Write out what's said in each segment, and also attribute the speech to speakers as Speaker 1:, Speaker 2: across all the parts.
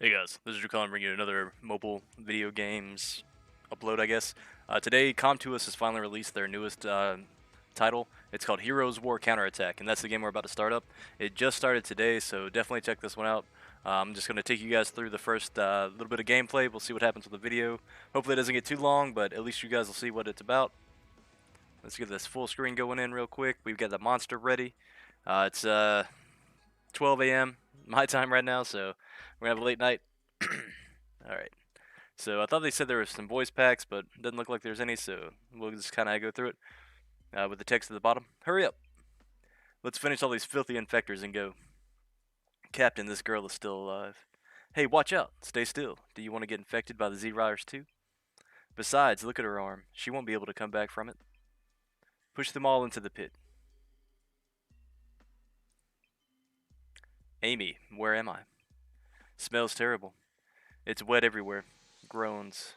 Speaker 1: Hey guys, this is Drakkalan bringing you another mobile video games upload, I guess. Today, Com2Us has finally released their newest title. It's called Heroes War CounterAttack, and that's the game we're about to start up. It just started today, so definitely check this one out. I'm just going to take you guys through the first little bit of gameplay. We'll see what happens with the video. Hopefully it doesn't get too long, but at least you guys will see what it's about. Let's get this full screen going in real quick. We've got the monster ready. It's 12 a.m. my time right now, so we're going to have a late night. Alright. So I thought they said there was some voice packs, but it doesn't look like there's any, so we'll just kind of go through it with the text at the bottom. Hurry up! Let's finish all these filthy infectors and go. Captain, this girl is still alive. Hey, watch out! Stay still. Do you want to get infected by the Z-Riders too? Besides, look at her arm. She won't be able to come back from it. Push them all into the pit. Amy, where am I? Smells terrible. It's wet everywhere. Groans.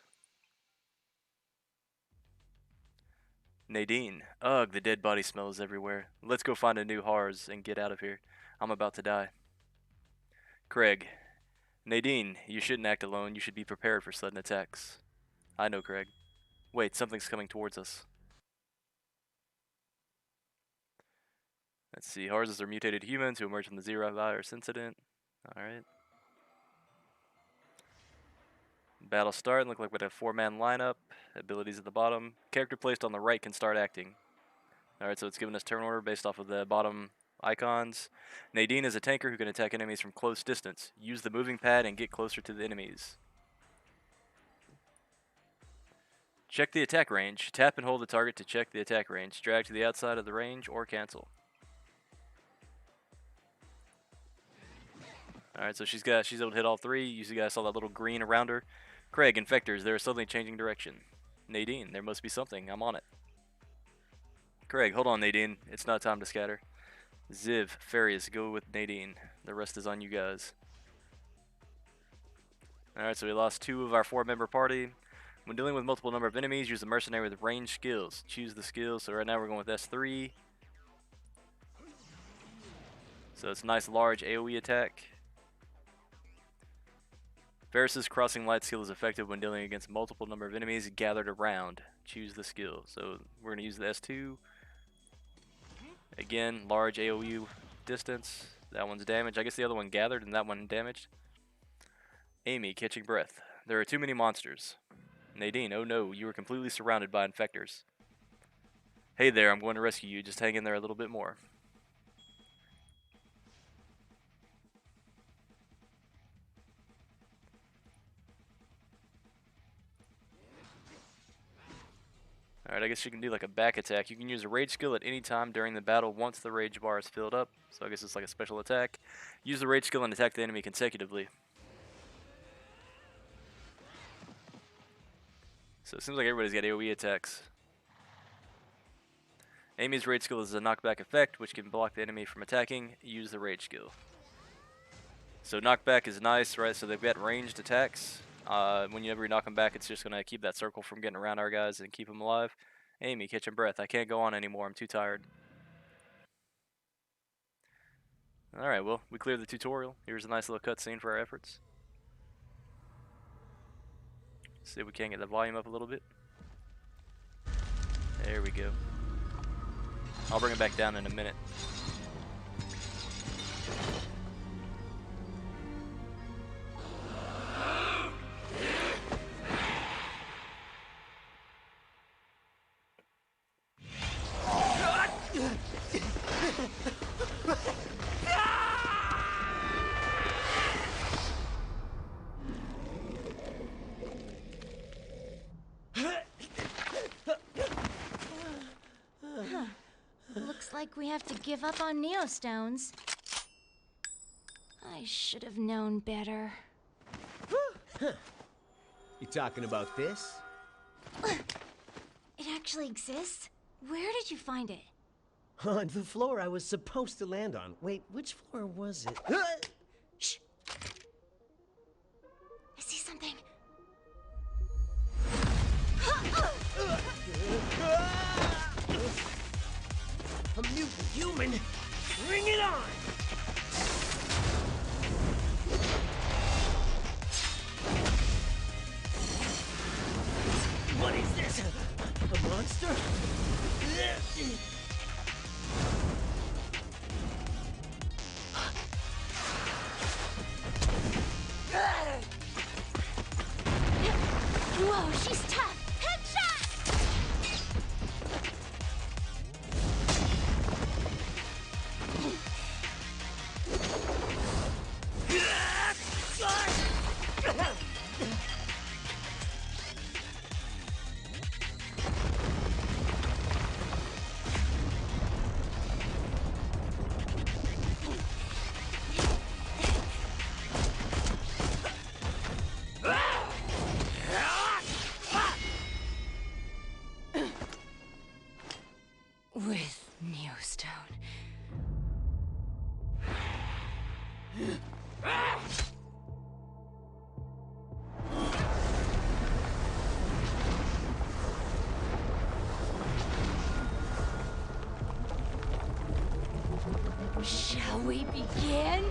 Speaker 1: Nadine. Ugh, the dead body smells everywhere. Let's go find a new Hars and get out of here. I'm about to die. Craig. Nadine, you shouldn't act alone. You should be prepared for sudden attacks. I know, Craig. Wait, something's coming towards us. Let's see. Harses are mutated humans who emerged from the Zero virus incident. Alright. Battle start. Look like we have a 4-man lineup. Abilities at the bottom. Character placed on the right can start acting. Alright, so it's giving us turn order based off of the bottom icons. Nadine is a tanker who can attack enemies from close distance. Use the moving pad and get closer to the enemies. Check the attack range. Tap and hold the target to check the attack range. Drag to the outside of the range or cancel. Alright, so she's able to hit all three. You guys saw that little green around her. Craig, infectors, they're suddenly changing direction. Nadine, there must be something. I'm on it. Craig, hold on, Nadine. It's not time to scatter. Ziv, Farius, go with Nadine. The rest is on you guys. Alright, so we lost 2 of our 4-member party. When dealing with multiple number of enemies, use the mercenary with range skills. Choose the skills. So right now we're going with S3. So it's a nice large AoE attack. Varus's crossing light skill is effective when dealing against multiple number of enemies gathered around. Choose the skill. So we're going to use the S2. Again, large AoE distance. That one's damaged. I guess the other one gathered and that one damaged. Amy, catching breath. There are too many monsters. Nadine, oh no, you are completely surrounded by infectors. Hey there, I'm going to rescue you. Just hang in there a little bit more. Alright, I guess you can do like a back attack. You can use a rage skill at any time during the battle once the rage bar is filled up. So I guess it's like a special attack. Use the rage skill and attack the enemy consecutively. So it seems like everybody's got AoE attacks. Amy's rage skill is a knockback effect, which can block the enemy from attacking. Use the rage skill. So knockback is nice, right? So they've got ranged attacks. Whenever you knock them back, it's just going to keep that circle from getting around our guys and keep them alive. Amy, catching breath. I can't go on anymore. I'm too tired. Alright, well, we cleared the tutorial. Here's a nice little cutscene for our efforts. See if we can get the volume up a little bit. There we go. I'll bring it back down in a minute.
Speaker 2: Looks like we have to give up on Neostones. I should have known better.
Speaker 3: You talking about this?
Speaker 2: It actually exists? Where did you find it?
Speaker 3: On the floor I was supposed to land on. Wait, which floor was it?
Speaker 2: Shh! I see something.
Speaker 3: A mutant human! Bring it on!
Speaker 2: we begin?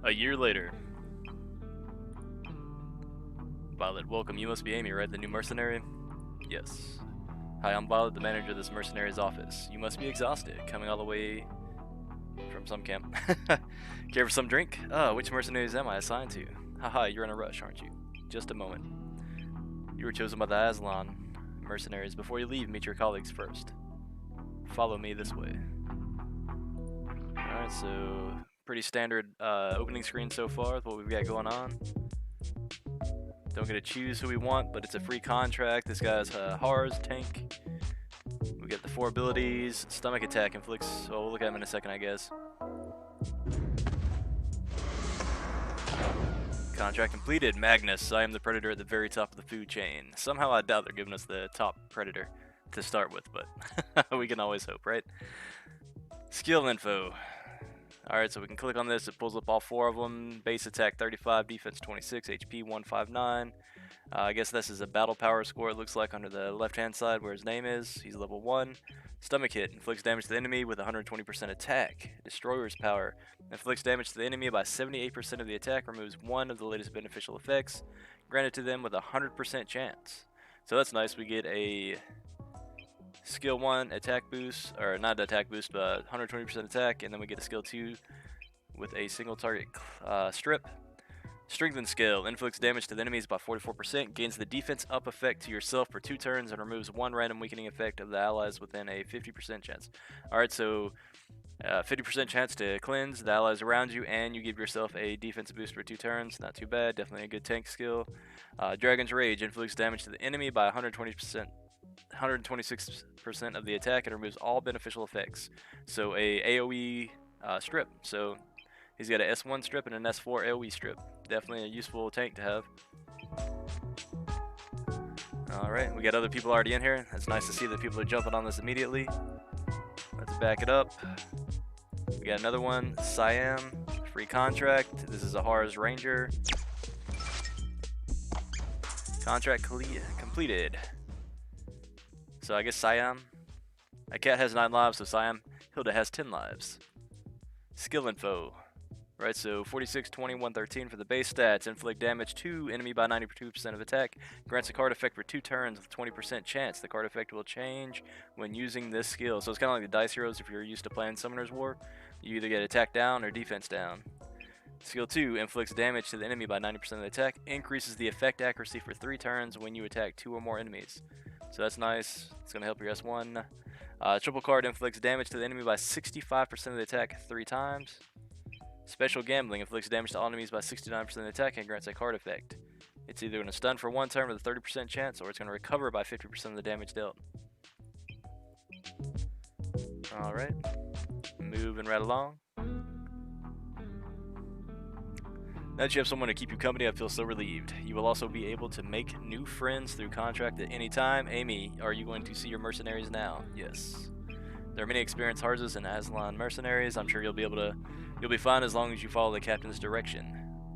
Speaker 1: A year later. Violet, welcome. You must be Amy, right? The new mercenary? Yes. Hi, I'm Violet, the manager of this mercenary's office. You must be exhausted, coming all the way from some camp. Care for some drink? Which mercenaries am I assigned to? Haha, you're in a rush, aren't you? Just a moment. You were chosen by the Aslan mercenaries. Before you leave, meet your colleagues first. Follow me this way. Alright, so pretty standard opening screen so far with what we've got going on. Don't get to choose who we want, but it's a free contract. This guy's a Hars tank. We get the 4 abilities. Stomach attack inflicts. Well, we'll look at him in a second, I guess. Contract completed. Magnus, I am the predator at the very top of the food chain. Somehow I doubt they're giving us the top predator to start with, but we can always hope, right? Skill info. Alright, so we can click on this. It pulls up all 4 of them. Base attack 35, defense 26, HP 159. I guess this is a battle power score, it looks like, under the left-hand side where his name is. He's level 1. Stomach hit. Inflicts damage to the enemy with 120% attack. Destroyer's power. Inflicts damage to the enemy by 78% of the attack. Removes 1 of the latest beneficial effects. Granted to them with a 100% chance. So that's nice. We get a skill 1 attack boost, or not attack boost, but 120% attack, and then we get a skill 2 with a single target strip. Strengthen skill, inflicts damage to the enemies by 44%, gains the defense up effect to yourself for 2 turns, and removes 1 random weakening effect of the allies within a 50% chance. Alright, so 50% chance to cleanse the allies around you, and you give yourself a defense boost for 2 turns. Not too bad, definitely a good tank skill. Dragon's Rage, inflicts damage to the enemy by 126% of the attack and removes all beneficial effects. So a AoE strip. So he's got an S1 strip and an S4 AoE strip. Definitely a useful tank to have. Alright, we got other people already in here. It's nice to see that people are jumping on this immediately. Let's back it up. We got another one, Siam, free contract. This is a Hars Ranger. Contract completed. So I guess Siam. A cat has 9 lives, so Siam Hilda has 10 lives. Skill info. Right, so 46, 20, 113 for the base stats. Inflict damage to enemy by 92% of attack. Grants a card effect for 2 turns with 20% chance. The card effect will change when using this skill. So it's kind of like the Dice Heroes if you're used to playing Summoner's War. You either get attack down or defense down. Skill 2 inflicts damage to the enemy by 90% of the attack. Increases the effect accuracy for 3 turns when you attack 2 or more enemies. So that's nice. It's going to help your S1. Triple card inflicts damage to the enemy by 65% of the attack 3 times. Special Gambling inflicts damage to all enemies by 69% of the attack and grants a card effect. It's either going to stun for 1 turn with a 30% chance, or it's going to recover by 50% of the damage dealt. Alright. Moving right along. Now that you have someone to keep you company, I feel so relieved. You will also be able to make new friends through contract at any time. Amy, are you going to see your mercenaries now? Yes. There are many experienced Harses and Aslan mercenaries. I'm sure you'll be fine as long as you follow the captain's direction.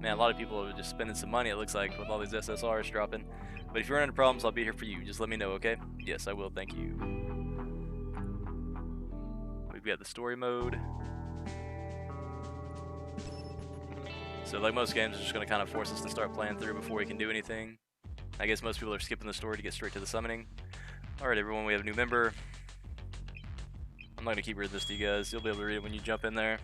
Speaker 1: Man, a lot of people are just spending some money, it looks like, with all these SSRs dropping. But if you run into problems, I'll be here for you. Just let me know, okay? Yes, I will. Thank you. We've got the story mode. So like most games, it's just going to kind of force us to start playing through before we can do anything. I guess most people are skipping the story to get straight to the summoning. Alright everyone, we have a new member. I'm not going to keep reading this to you guys. You'll be able to read it when you jump in there.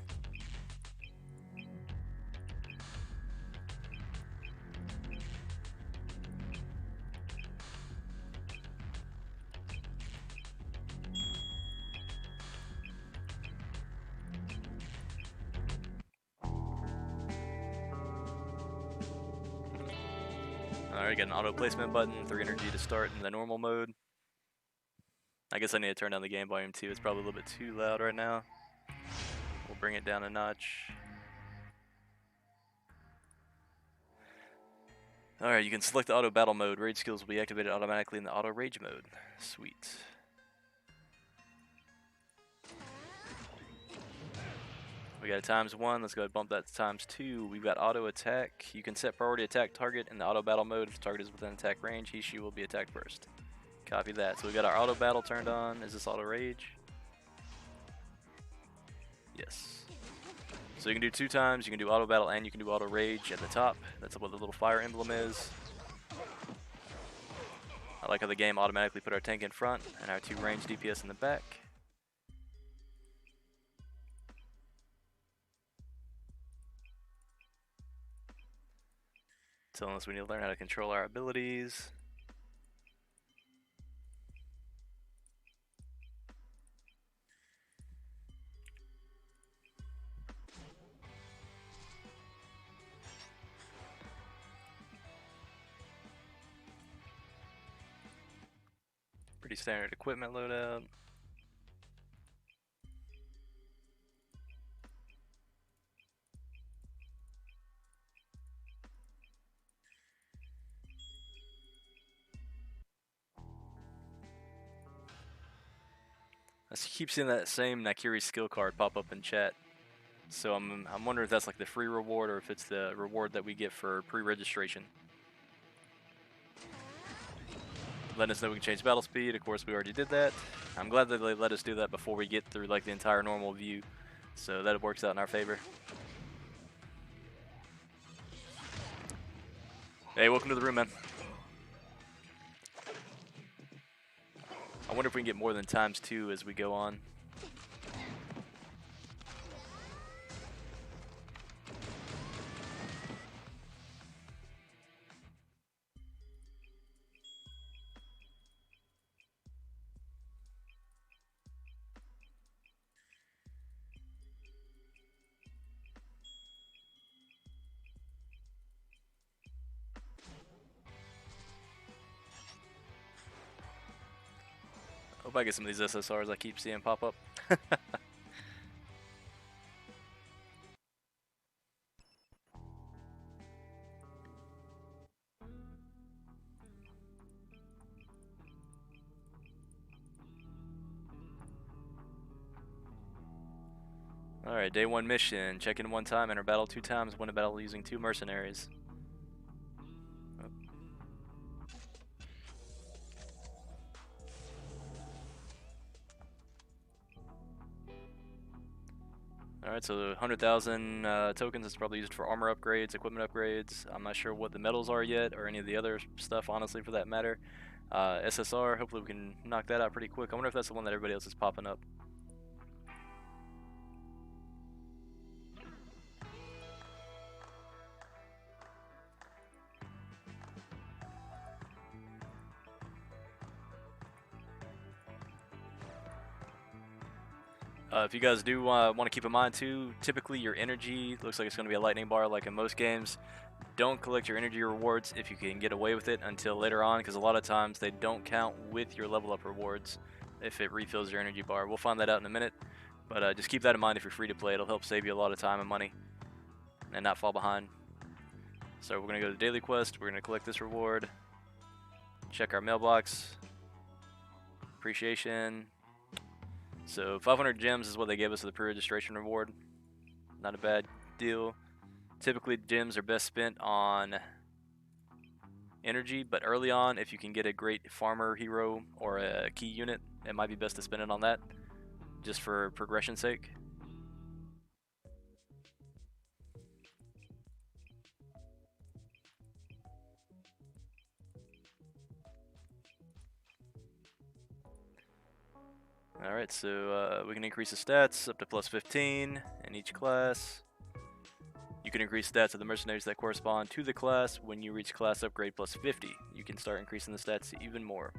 Speaker 1: Alright, got an auto placement button, 3 energy to start in the normal mode. I guess I need to turn down the game volume too, it's probably a little bit too loud right now. We'll bring it down a notch. Alright, you can select the auto battle mode. Rage skills will be activated automatically in the auto rage mode. Sweet. We got a ×1. Let's go ahead and bump that to ×2. We've got auto attack. You can set priority attack target in the auto battle mode. If the target is within attack range, he/she will be attacked first. Copy that. So we got our auto battle turned on. Is this auto rage? Yes. So you can do 2 times. You can do auto battle and you can do auto rage at the top. That's what the little fire emblem is. I like how the game automatically put our tank in front and our 2 ranged DPS in the back. Telling us we need to learn how to control our abilities. Pretty standard equipment loadout. I keep seeing that same Nakiri skill card pop up in chat. So I'm wondering if that's like the free reward or if it's the reward that we get for pre-registration. Letting us know we can change battle speed. Of course, we already did that. I'm glad that they let us do that before we get through like the entire normal view. So that works out in our favor. Hey, welcome to the room, man. I wonder if we can get more than ×2 as we go on. Hope I get some of these SSRs I keep seeing pop up. Alright, day 1 mission. Check in 1 time, enter battle 2 times, win a battle using 2 mercenaries. Alright, so 100,000 tokens is probably used for armor upgrades, equipment upgrades. I'm not sure what the medals are yet, or any of the other stuff, honestly, for that matter. SSR, hopefully we can knock that out pretty quick. I wonder if that's the one that everybody else is popping up. If you guys do want to keep in mind too, typically your energy looks like it's going to be a lightning bar like in most games. Don't collect your energy rewards if you can get away with it until later on, because a lot of times they don't count with your level up rewards if it refills your energy bar. We'll find that out in a minute, but just keep that in mind if you're free to play. It'll help save you a lot of time and money and not fall behind. So we're going to go to the daily quest. We're going to collect this reward, check our mailbox, appreciation. So 500 gems is what they gave us as the pre-registration reward. Not a bad deal. Typically gems are best spent on energy, but early on if you can get a great farmer hero or a key unit, it might be best to spend it on that just for progression's sake. Alright, so we can increase the stats up to +15 in each class. You can increase stats of the mercenaries that correspond to the class. When you reach class upgrade +50, you can start increasing the stats even more.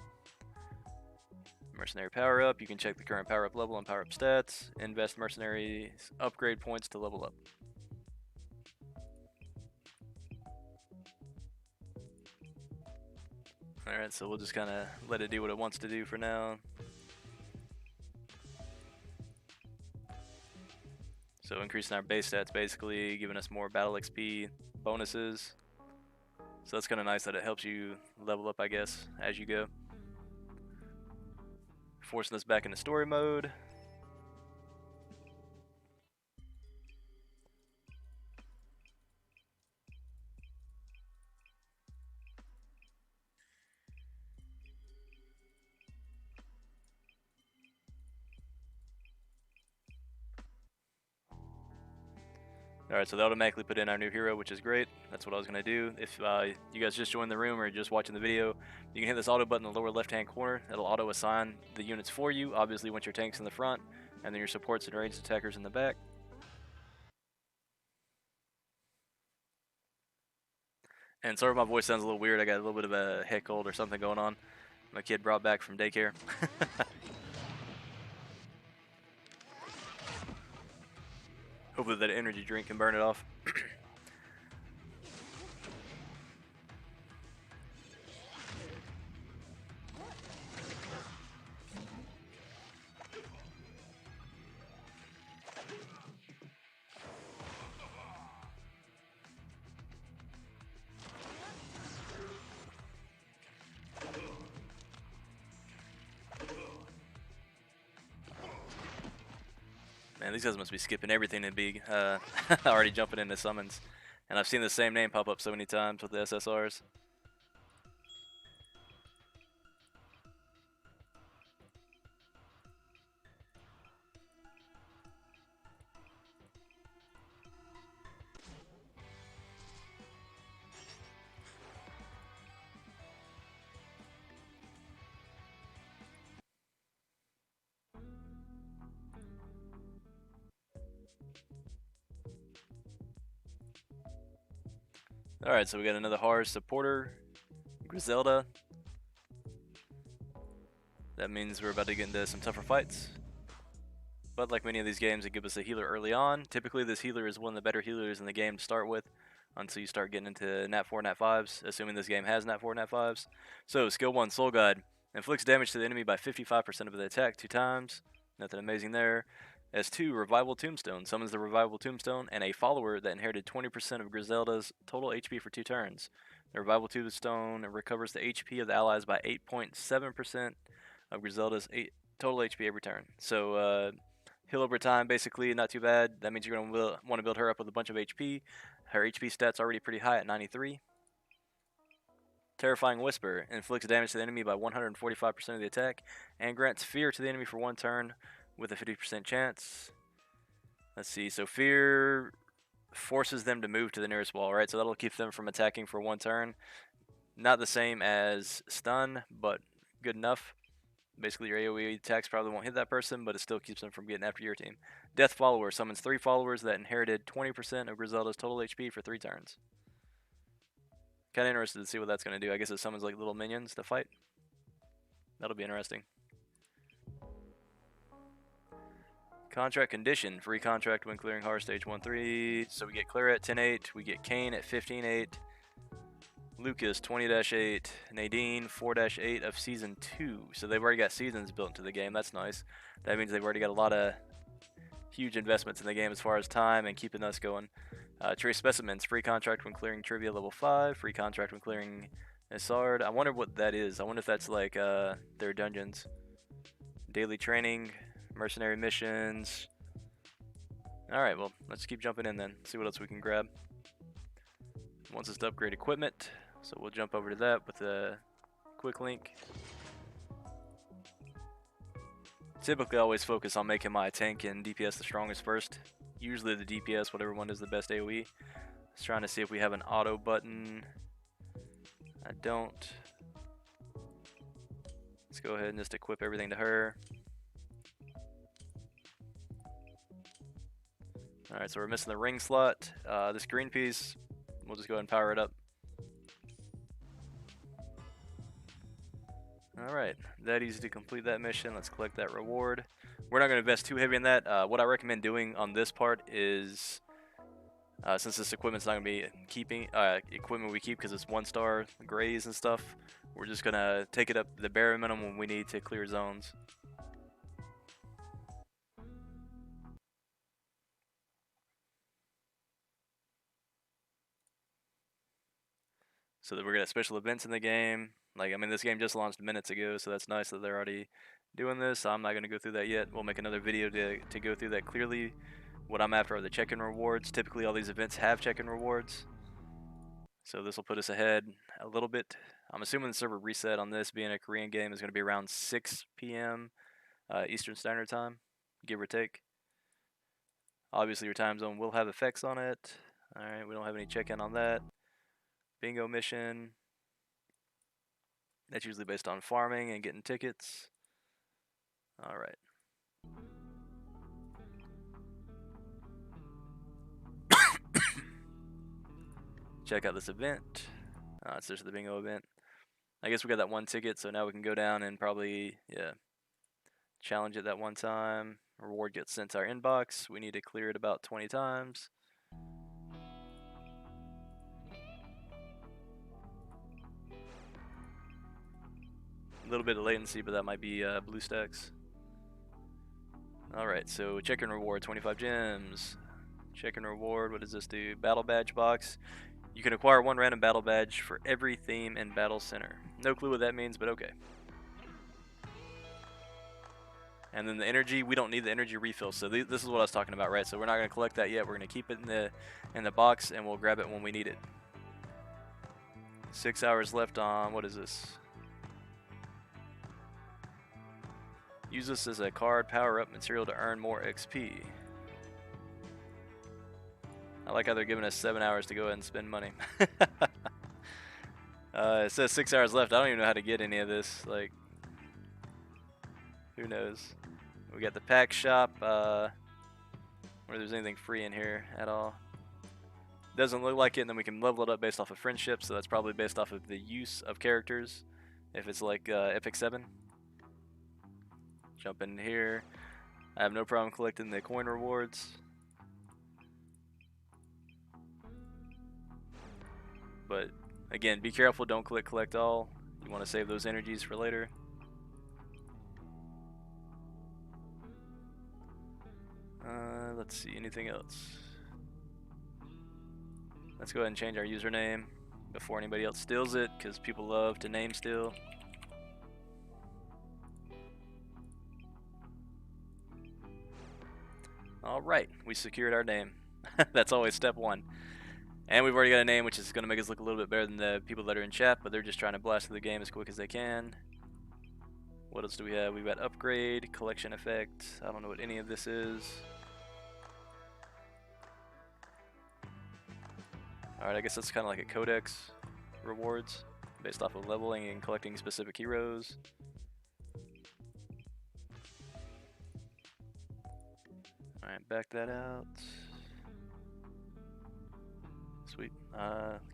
Speaker 1: Mercenary power up, you can check the current power up level and power up stats. Invest mercenaries upgrade points to level up. Alright, so we'll just kind of let it do what it wants to do for now. So increasing our base stats, basically giving us more battle XP bonuses. So that's kind of nice that it helps you level up, I guess, as you go. Forcing us back into story mode. Alright, so they automatically put in our new hero, which is great. That's what I was going to do. If you guys just joined the room or just watching the video, you can hit this auto button in the lower left-hand corner. It'll auto-assign the units for you, obviously once your tank's in the front, and then your supports and ranged attackers in the back. And sorry if my voice sounds a little weird. I got a little bit of a head cold or something going on. My kid brought back from daycare. Hopefully that energy drink can burn it off. Man, these guys must be skipping everything and be already jumping into summons. And I've seen the same name pop up so many times with the SSRs. Alright, so we got another Horror supporter, Griselda. That means we're about to get into some tougher fights. But like many of these games, it gives us a healer early on. Typically, this healer is one of the better healers in the game to start with until you start getting into Nat 4, Nat 5s, assuming this game has Nat 4, Nat 5s. So, skill 1, Soul Guide. Inflicts damage to the enemy by 55% of the attack 2 times. Nothing amazing there. S2, Revival Tombstone. Summons the Revival Tombstone and a follower that inherited 20% of Griselda's total HP for 2 turns. The Revival Tombstone recovers the HP of the allies by 8.7% of Griselda's total HP every turn. So, heal over time, basically, not too bad. That means you're going to want to build her up with a bunch of HP. Her HP stat's already pretty high at 93. Terrifying Whisper. Inflicts damage to the enemy by 145% of the attack, and grants fear to the enemy for 1 turn with a 50% chance. Let's see, so fear forces them to move to the nearest wall, right? So that'll keep them from attacking for 1 turn. Not the same as stun, but good enough. Basically, your AoE attacks probably won't hit that person, but it still keeps them from getting after your team. Death Follower summons 3 followers that inherited 20% of Griselda's total HP for 3 turns. Kind of interested to see what that's going to do. I guess it summons like little minions to fight. That'll be interesting. Contract condition. Free contract when clearing Horror Stage 1-3. So we get Clara at 10-8. We get Kane at 15-8. Lucas 20-8, Nadine 4-8 of Season 2. So they've already got seasons built into the game. That's nice. That means they've already got a lot of huge investments in the game as far as time and keeping us going. Trace Specimens, free contract when clearing Trivia level 5, free contract when clearing Isard. I wonder what that is. I wonder if that's like their dungeons. Daily training, mercenary missions. Alright, well, let's keep jumping in then. See what else we can grab. Wants us to upgrade equipment. So we'll jump over to that with a quick link. Typically I always focus on making my tank and DPS the strongest first. Usually the DPS, whatever one does the best AoE. Just trying to see if we have an auto button. I don't. Let's go ahead and just equip everything to her. Alright, so we're missing the ring slot. This green piece, we'll just go ahead and power it up. Alright, that easy to complete that mission. Let's collect that reward. We're not going to invest too heavy in that. What I recommend doing on this part is, since this equipment's not going to be keeping equipment we keep because it's 1-star grays and stuff, we're just going to take it up the bare minimum we need to clear zones. So that we're gonna have special events in the game. Like, I mean, this game just launched minutes ago, so that's nice that they're already doing this. I'm not gonna go through that yet. We'll make another video to go through that clearly. What I'm after are the check-in rewards. Typically, all these events have check-in rewards, so this will put us ahead a little bit. I'm assuming the server reset on this, being a Korean game, is going to be around 6 p.m. Eastern Standard Time, give or take. Obviously, your time zone will have effects on it. All right, we don't have any check-in on that. Bingo mission. That's usually based on farming and getting tickets. All right. Check out this event. It's just the bingo event. I guess we got that one ticket, so now we can go down and probably, challenge it that one time. Reward gets sent to our inbox. We need to clear it about 20 times. A little bit of latency, but that might be blue stacks. Alright, so check-in reward, 25 gems. Check-in reward, what does this do? Battle badge box. You can acquire one random battle badge for every theme in Battle Center. No clue what that means, but okay. And then the energy, we don't need the energy refill, so this is what I was talking about, right? So we're not going to collect that yet. We're going to keep it in the box, and we'll grab it when we need it. 6 hours left on, what is this? Use this as a card power-up material to earn more XP. I like how they're giving us 7 hours to go ahead and spend money. It says 6 hours left. I don't even know how to get any of this. Like, who knows? We got the pack shop. Where there's anything free in here at all. Doesn't look like it, and then we can level it up based off of friendship, so that's probably based off of the use of characters. If it's like Epic 7. Jump in here. I have no problem collecting the coin rewards. But again, be careful, don't click collect all. You want to save those energies for later. Let's see, anything else? Let's go ahead and change our username before anybody else steals it, because people love to name steal. Alright, we secured our name. That's always step one. And we've already got a name, which is going to make us look a little bit better than the people that are in chat, but they're just trying to blast through the game as quick as they can. What else do we have? We've got upgrade, collection effect. I don't know what any of this is. Alright, I guess that's kind of like a codex rewards based off of leveling and collecting specific heroes. Alright, back that out. Sweet.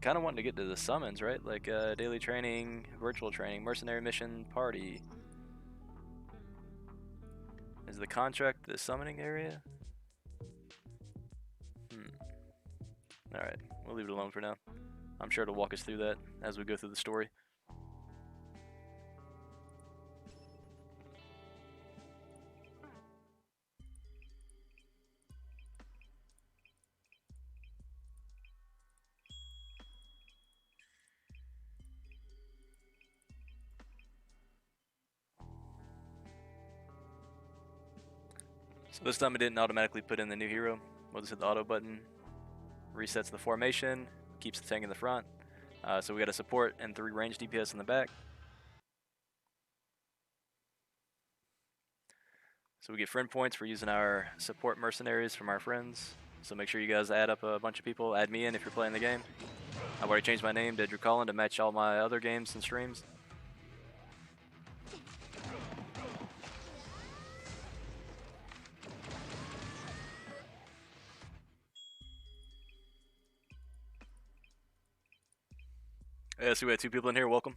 Speaker 1: Kind of wanting to get to the summons, right? Like daily training, virtual training, mercenary mission, party. Is the contract the summoning area? Alright, we'll leave it alone for now. I'm sure it'll walk us through that as we go through the story. So this time it didn't automatically put in the new hero. We'll just hit the auto button. Resets the formation, keeps the tank in the front. So we got a support and 3 range DPS in the back. So we get friend points for using our support mercenaries from our friends. So make sure you guys add up a bunch of people. Add me in if you're playing the game. I've already changed my name to Drakkalan to match all my other games and streams. Yeah, so we had 2 people in here. Welcome.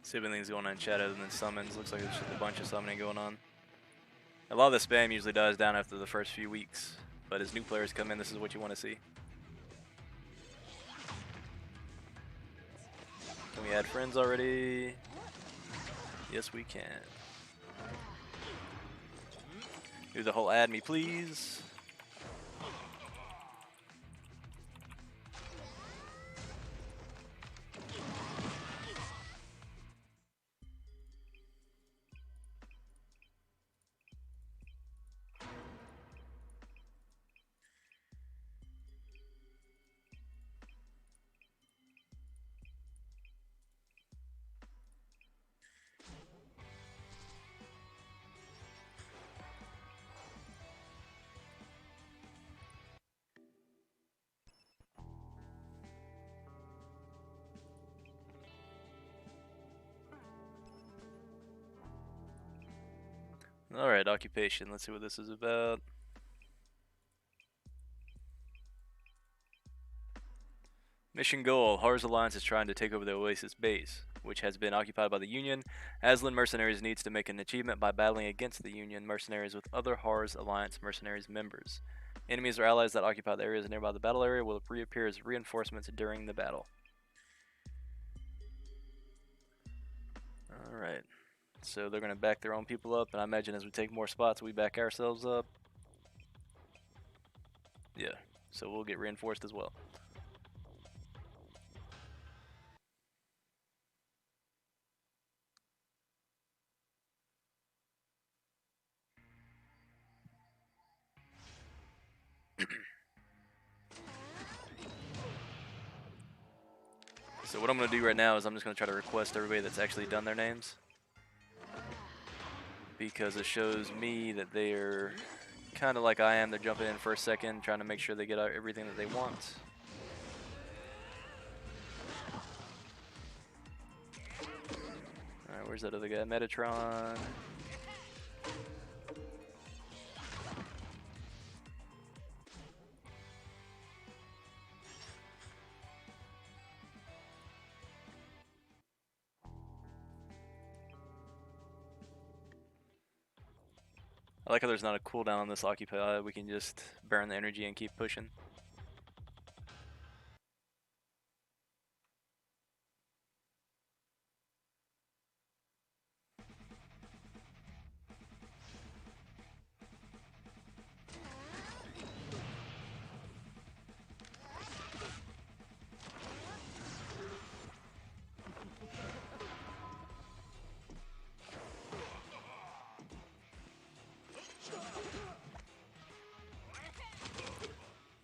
Speaker 1: See if anything's going on in chat other than summons. Looks like there's just a bunch of summoning going on. A lot of the spam usually dies down after the first few weeks, but as new players come in, this is what you want to see. Can we add friends already? Yes, we can. Do the whole add me, please. Alright, occupation. Let's see what this is about. Mission goal. Horror's Alliance is trying to take over the Oasis base, which has been occupied by the Union. Aslan Mercenaries needs to make an achievement by battling against the Union mercenaries with other Horror's Alliance mercenaries members. Enemies or allies that occupy the areas nearby the battle area will reappear as reinforcements during the battle. Alright. So they're going to back their own people up, and I imagine as we take more spots, we back ourselves up. Yeah, so we'll get reinforced as well. So what I'm going to do right now is I'm just going to try to request everybody that's actually done their names, because it shows me that they're kind of like I am. They're jumping in for a second, trying to make sure they get everything that they want. Alright, where's that other guy? Metatron. I like how there's not a cooldown on this occupy. We can just burn the energy and keep pushing.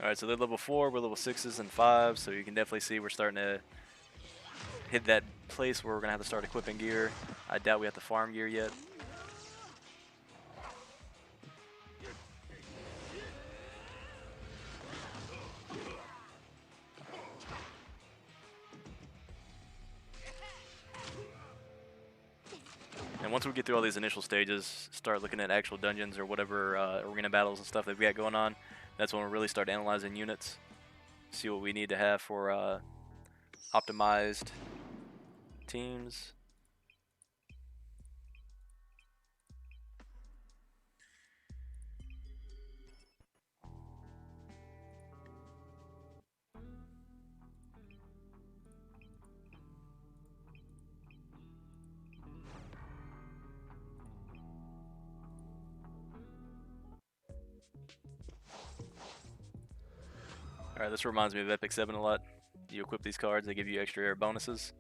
Speaker 1: Alright, so they're level 4, we're level 6s and 5s, so you can definitely see we're starting to hit that place where we're going to have to start equipping gear. I doubt we have to farm gear yet. And once we get through all these initial stages, start looking at actual dungeons or whatever arena battles and stuff that we got going on, that's when we'll really start analyzing units, see what we need to have for optimized teams. Alright, this reminds me of Epic 7 a lot. You equip these cards, they give you extra air bonuses.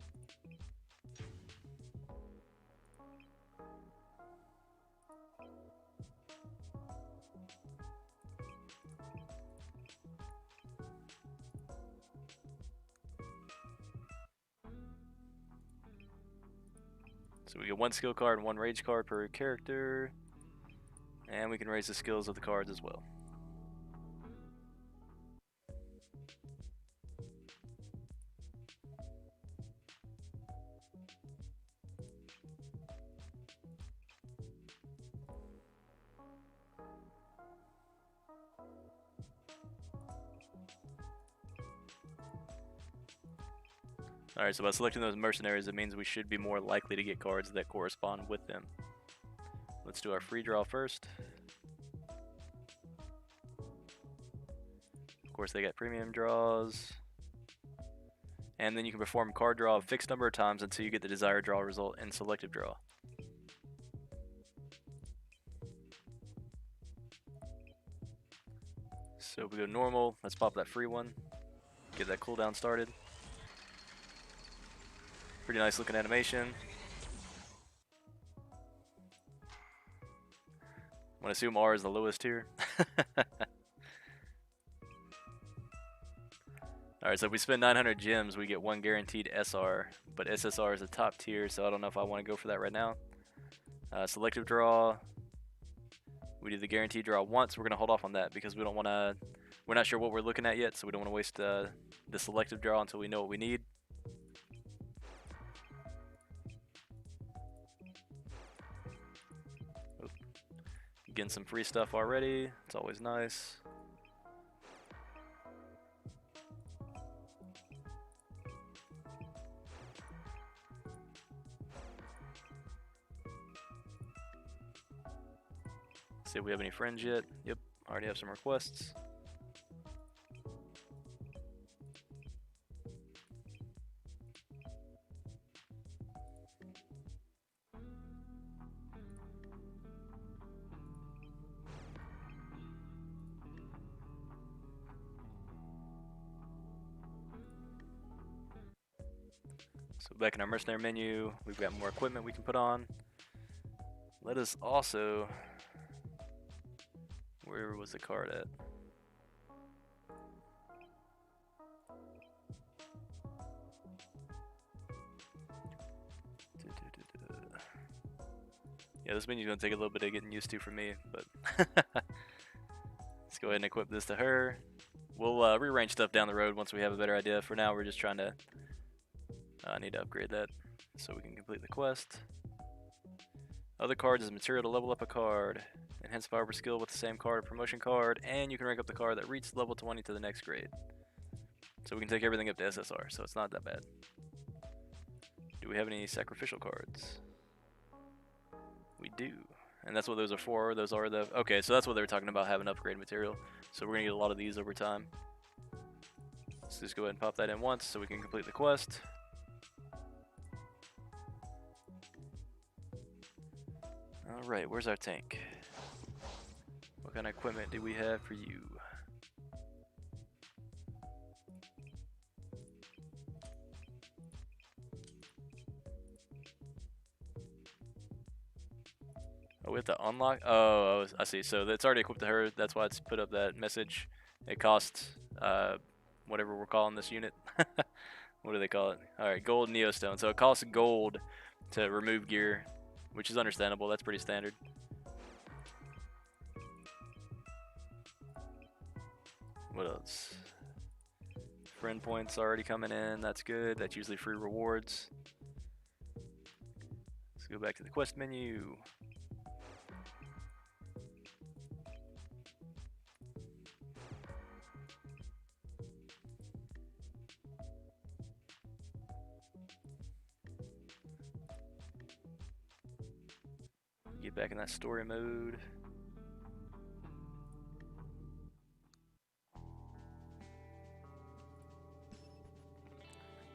Speaker 1: So we get 1 skill card and 1 rage card per character. And we can raise the skills of the cards as well. Alright, so by selecting those mercenaries, it means we should be more likely to get cards that correspond with them. Let's do our free draw first. Of course, they got premium draws. And then you can perform card draw a fixed number of times until you get the desired draw result in selective draw. So we go normal, let's pop that free one, get that cooldown started. Pretty nice looking animation. I'm gonna assume R is the lowest here. Alright, so if we spend 900 gems, we get 1 guaranteed SR, but SSR is a top tier, so I don't know if I want to go for that right now. Selective draw, we do the guaranteed draw once. We're going to hold off on that because we don't want to, we're not sure what we're looking at yet, so we don't want to waste the selective draw until we know what we need. Oop. Getting some free stuff already, it's always nice. See if we have any friends yet. Yep, already have some requests. So back in our mercenary menu, we've got more equipment we can put on. Let us also, where was the card at? Yeah, this menu's gonna take a little bit of getting used to for me, but let's go ahead and equip this to her. We'll rearrange stuff down the road once we have a better idea. For now, we're just trying to, I need to upgrade that so we can complete the quest. Other cards is material to level up a card. Enhance power per skill with the same card or promotion card, and you can rank up the card that reaches level 20 to the next grade. So we can take everything up to SSR, so it's not that bad. Do we have any sacrificial cards? We do. And that's what those are for. Those are the... Okay, so that's what they were talking about, having upgrade material. So we're going to get a lot of these over time. Let's just go ahead and pop that in once so we can complete the quest. Alright, where's our tank? What kind of equipment do we have for you? Oh, we have to unlock? Oh, I see. So it's already equipped to her. That's why it's put up that message. It costs whatever we're calling this unit. What do they call it? Alright, gold neostone. So it costs gold to remove gear, which is understandable. That's pretty standard. What else? Friend points already coming in. That's good. That's usually free rewards. Let's go back to the quest menu. Get back in that story mode.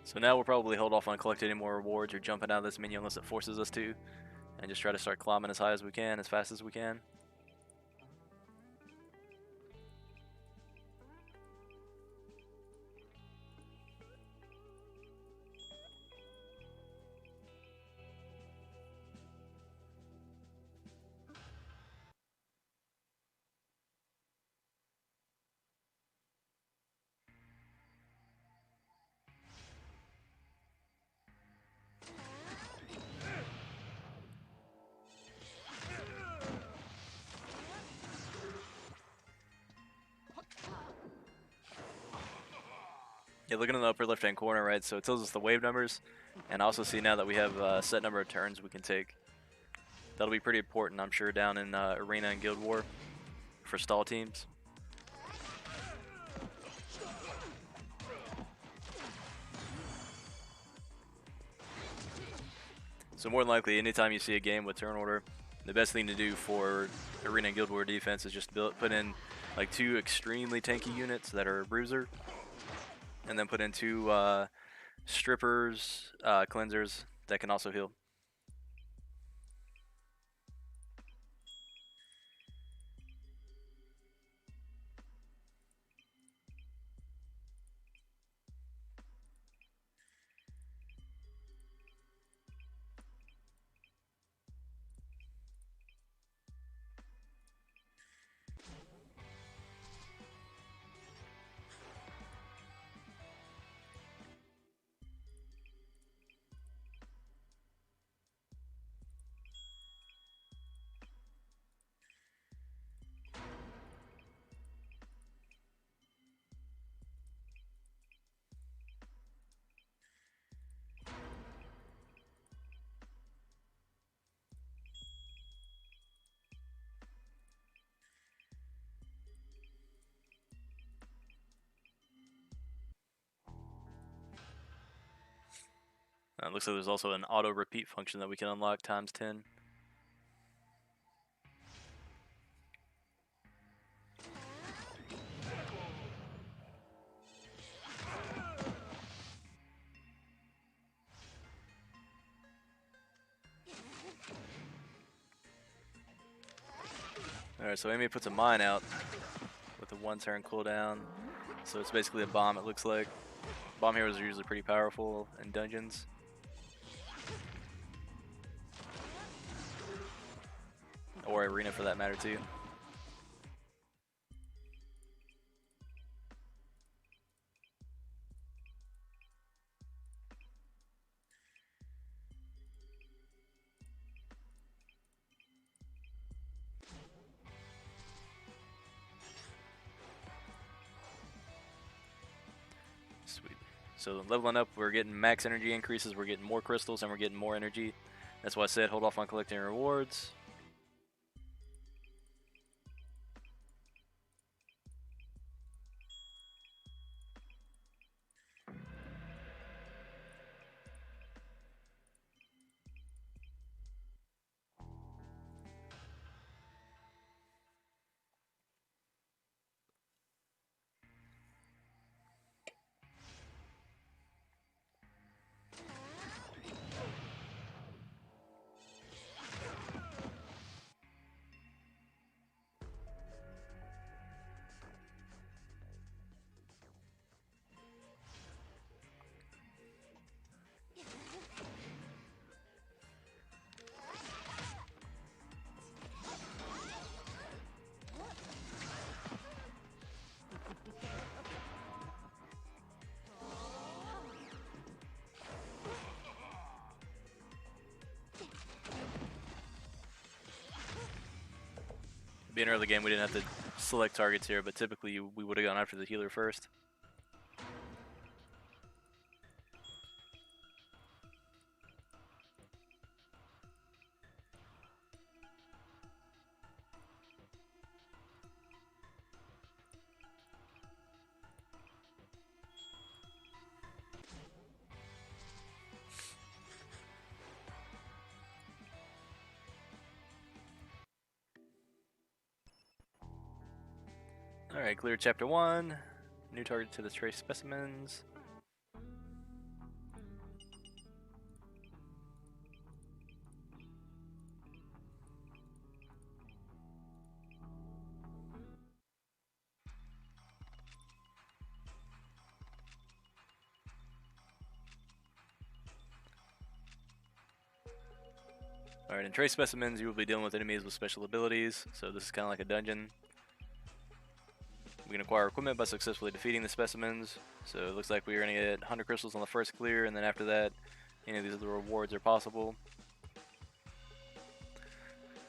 Speaker 1: So now we'll probably hold off on collecting any more rewards or jumping out of this menu unless it forces us to, and just try to start climbing as high as we can, as fast as we can. Yeah, looking in the upper left-hand corner, right, so it tells us the wave numbers, and I also see now that we have a set number of turns we can take. That'll be pretty important, I'm sure, down in Arena and Guild War for stall teams. So more than likely, anytime you see a game with turn order, the best thing to do for Arena and Guild War defense is just put in like 2 extremely tanky units that are bruiser, and then put in 2 strippers, cleansers that can also heal. Looks like there's also an auto repeat function that we can unlock ×10. Alright, so Amy puts a mine out with a 1-turn cooldown. So it's basically a bomb, it looks like. Bomb heroes are usually pretty powerful in dungeons. Or arena for that matter too. Sweet. So leveling up, we're getting max energy increases, we're getting more crystals, and we're getting more energy. That's why I said hold off on collecting rewards. Being early game, we didn't have to select targets here, but typically we would have gone after the healer first. Alright, clear chapter 1. New target to the trace specimens. Alright, in trace specimens, you will be dealing with enemies with special abilities, so this is kind of like a dungeon. We can acquire equipment by successfully defeating the specimens, so it looks like we're going to get 100 crystals on the first clear, and then after that, any of these other rewards are possible.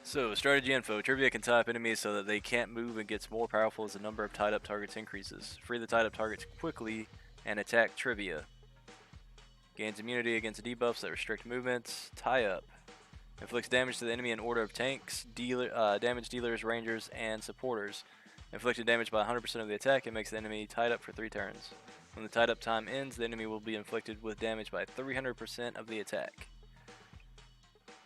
Speaker 1: So, strategy info. Trivia can tie up enemies so that they can't move and gets more powerful as the number of tied up targets increases. Free the tied up targets quickly and attack Trivia. Gains immunity against debuffs that restrict movements. Tie up. Inflicts damage to the enemy in order of tanks, damage dealers, rangers, and supporters. Inflicted damage by 100% of the attack, it makes the enemy tied up for 3 turns. When the tied up time ends, the enemy will be inflicted with damage by 300% of the attack.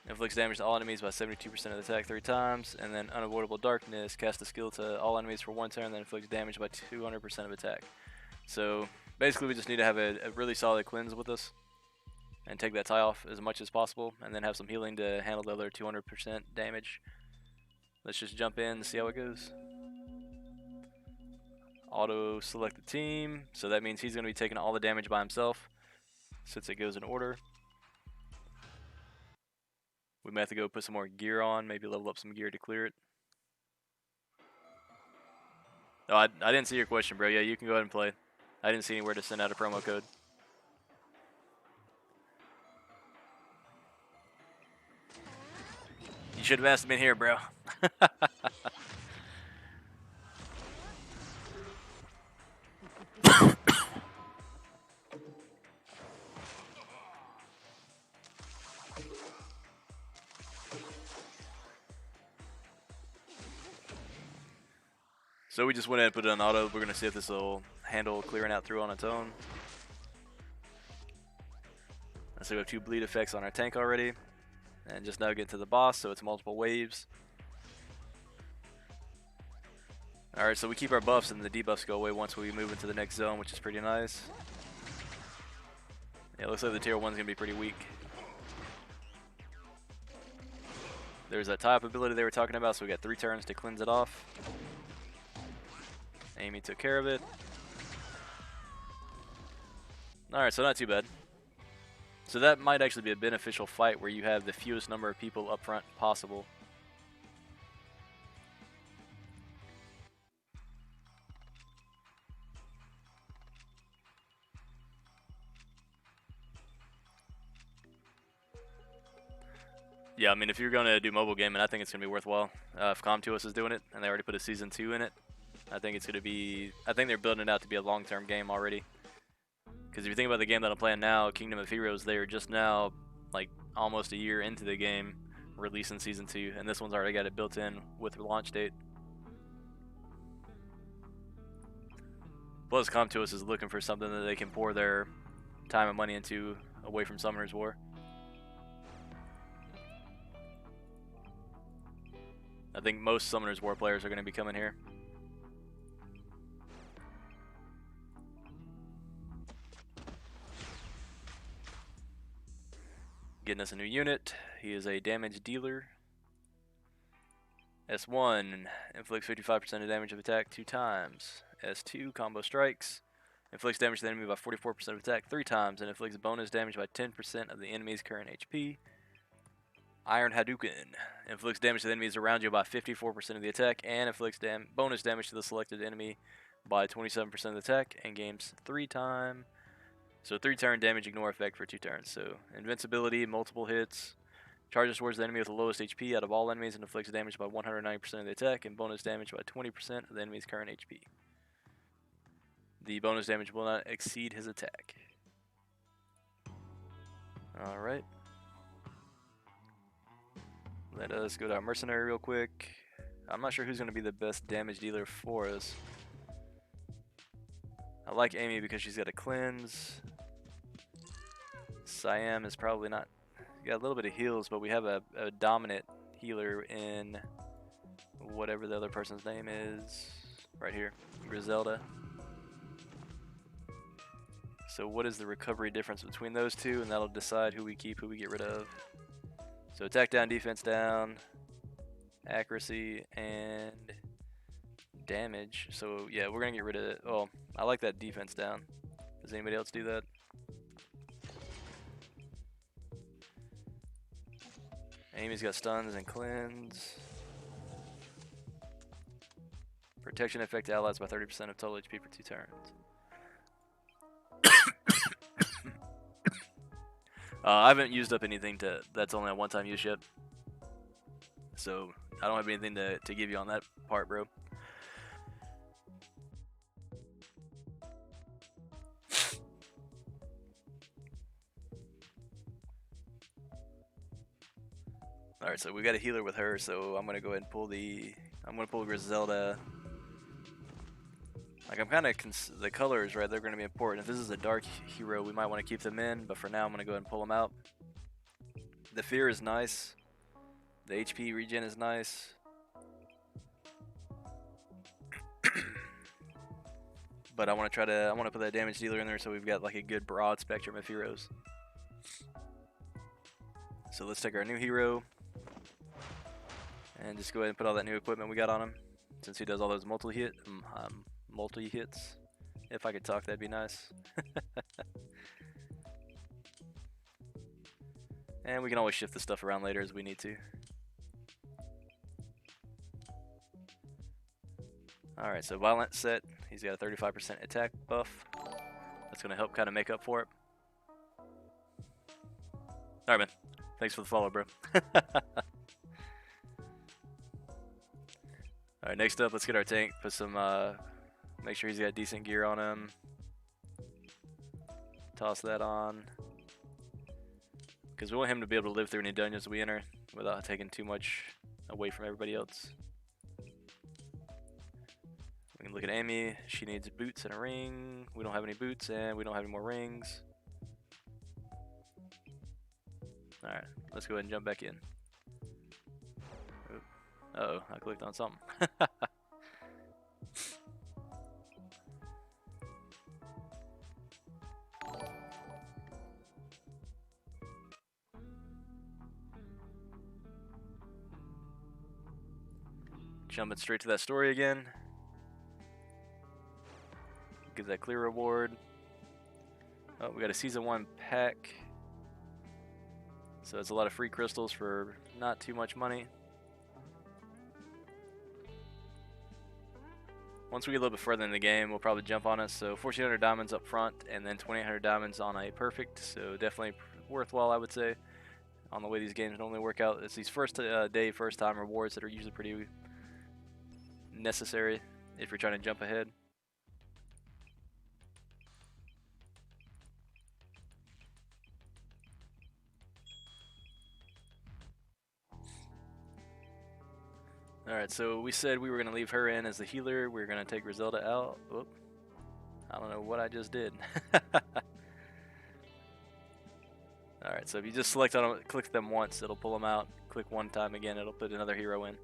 Speaker 1: Inflicts damage to all enemies by 72% of the attack 3 times. And then Unavoidable Darkness. Cast a skill to all enemies for 1 turn, then inflicts damage by 200% of attack. So basically we just need to have a really solid cleanse with us. And take that tie off as much as possible. And then have some healing to handle the other 200% damage. Let's just jump in and see how it goes. Auto select the team. So that means he's going to be taking all the damage by himself. Since it goes in order. We might have to go put some more gear on, maybe level up some gear to clear it. Oh, I didn't see your question, bro. Yeah, you can go ahead and play. I didn't see anywhere to send out a promo code. You should have asked me in here, bro. So we just went ahead and put it on auto. We're going to see if this will handle clearing out through on its own. So we have 2 bleed effects on our tank already. And just now get to the boss, so it's multiple waves. Alright, so we keep our buffs and the debuffs go away once we move into the next zone, which is pretty nice. Yeah, looks like the tier 1's going to be pretty weak. There's that tie-up ability they were talking about, so we got 3 turns to cleanse it off. Amy took care of it. Alright, so not too bad. So that might actually be a beneficial fight where you have the fewest number of people up front possible. Yeah, I mean, if you're going to do mobile gaming, I think it's going to be worthwhile. If Com2Us is doing it, and they already put a Season 2 in it, I think it's going to be... I think they're building it out to be a long-term game already. Because if you think about the game that I'm playing now, Kingdom of Heroes, they are just now, like, almost a year into the game, releasing Season 2, and this one's already got it built in with the launch date. Plus, Com2Us is looking for something that they can pour their time and money into away from Summoner's War. I think most Summoner's War players are going to be coming here. Getting us a new unit. He is a damage dealer. S1 inflicts 55% of damage of attack 2 times. S2 combo strikes. Inflicts damage to the enemy by 44% of attack 3 times and inflicts bonus damage by 10% of the enemy's current HP. Iron Hadouken inflicts damage to the enemies around you by 54% of the attack and inflicts bonus damage to the selected enemy by 27% of the attack and gains 3 times. So 3 turn damage ignore effect for 2 turns. So invincibility, multiple hits, charges towards the enemy with the lowest HP out of all enemies and inflicts damage by 190% of the attack and bonus damage by 20% of the enemy's current HP. The bonus damage will not exceed his attack. Alright. Let us go to our mercenary real quick. I'm not sure who's going to be the best damage dealer for us. I like Amy because she's got a cleanse. Siam is probably not... Got a little bit of heals, but we have a dominant healer in whatever the other person's name is. Right here. Griselda. So what is the recovery difference between those two? And that'll decide who we keep, who we get rid of. So attack down, defense down, accuracy, and damage. So yeah, we're gonna get rid of it. Oh, I like that defense down. Does anybody else do that? Amy's got stuns and cleanse. Protection effect to allies by 30% of total HP for 2 turns. I haven't used up anything that's only a one-time use yet. So I don't have anything to give you on that part, bro. Alright, so we got a healer with her, so I'm gonna go ahead and pull pull Griselda. Like, I'm kind of the colors, right? They're going to be important. If this is a dark hero, we might want to keep them in, but for now, I'm going to go ahead and pull them out. The fear is nice. The HP regen is nice. But I want to put that damage dealer in there so we've got like a good broad spectrum of heroes. So let's take our new hero and just go ahead and put all that new equipment we got on him, since he does all those multi-hits. If I could talk, that'd be nice. And we can always shift the stuff around later as we need to. Alright, so Violent set. He's got a 35% attack buff. That's going to help kind of make up for it. Alright, man. Thanks for the follow, bro. Alright, next up, let's get our tank. Put some, make sure he's got decent gear on him. Toss that on. Because we want him to be able to live through any dungeons we enter without taking too much away from everybody else. We can look at Amy. She needs boots and a ring. We don't have any boots and we don't have any more rings. Alright, let's go ahead and jump back in. Uh-oh, I clicked on something. Jumping straight to that story again. Gives that clear reward. Oh, we got a season 1 pack. So it's a lot of free crystals for not too much money. Once we get a little bit further in the game, we'll probably jump on it. So 1,400 diamonds up front and then 2,800 diamonds on a perfect. So definitely worthwhile, I would say, on the way these games normally work out. It's these first time rewards that are usually pretty necessary if you're trying to jump ahead. Alright, so we said we were going to leave her in as the healer. We were going to take Griselda out. Whoop. I don't know what I just did. Alright, so if you just select on them, click them once, it'll pull them out. Click one time again, it'll put another hero in.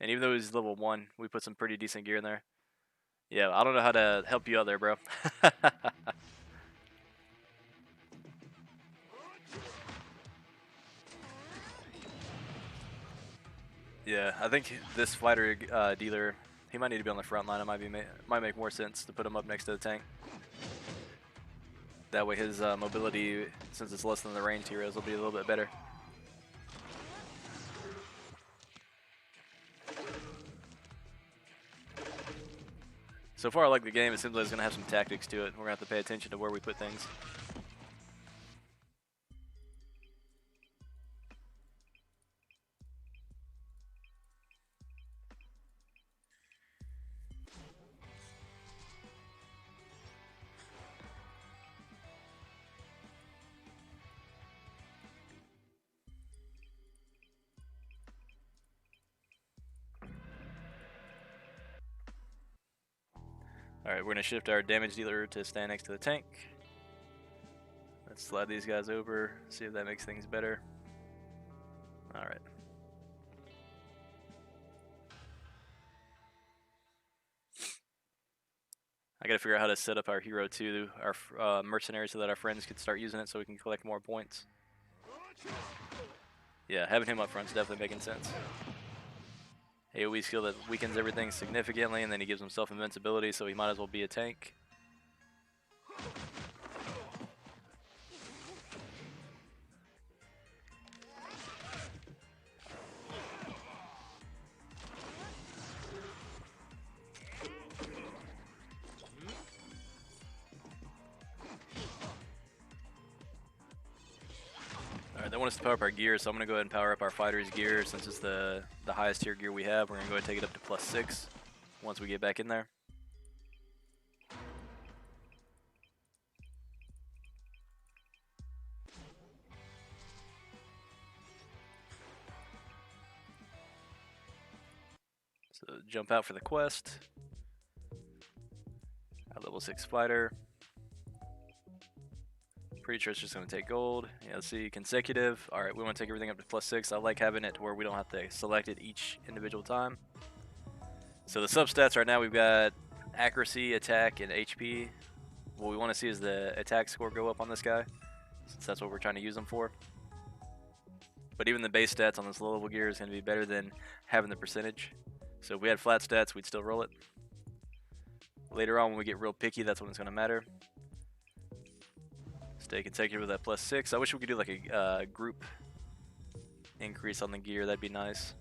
Speaker 1: And even though he's level 1, we put some pretty decent gear in there. Yeah, I don't know how to help you out there, bro. Yeah, I think this fighter dealer, he might need to be on the front line. It might make more sense to put him up next to the tank. That way his mobility, since it's less than the ranged heroes, will be a little bit better. So far I like the game. It seems like it's going to have some tactics to it. We're going to have to pay attention to where we put things. Alright, we're going to shift our damage dealer to stand next to the tank. Let's slide these guys over, see if that makes things better. Alright. I gotta figure out how to set up our hero too, our mercenary, so that our friends can start using it so we can collect more points. Yeah, having him up front is definitely making sense. AoE skill that weakens everything significantly, and then he gives himself invincibility, so he might as well be a tank. Alright, they want us to power up our gear, so I'm going to go ahead and power up our fighter's gear. Since it's the highest tier gear we have, we're going to go ahead and take it up to +6 once we get back in there. So jump out for the quest. Our level 6 fighter. Pretty sure it's just going to take gold. Yeah, let's see. Consecutive. Alright, we want to take everything up to +6. I like having it to where we don't have to select it each individual time. So the substats right now, we've got accuracy, attack, and HP. What we want to see is the attack score go up on this guy, since that's what we're trying to use them for. But even the base stats on this low level gear is going to be better than having the percentage. So if we had flat stats, we'd still roll it. Later on, when we get real picky, that's when it's going to matter. Stay consecutive with that +6. I wish we could do like a group increase on the gear. That'd be nice.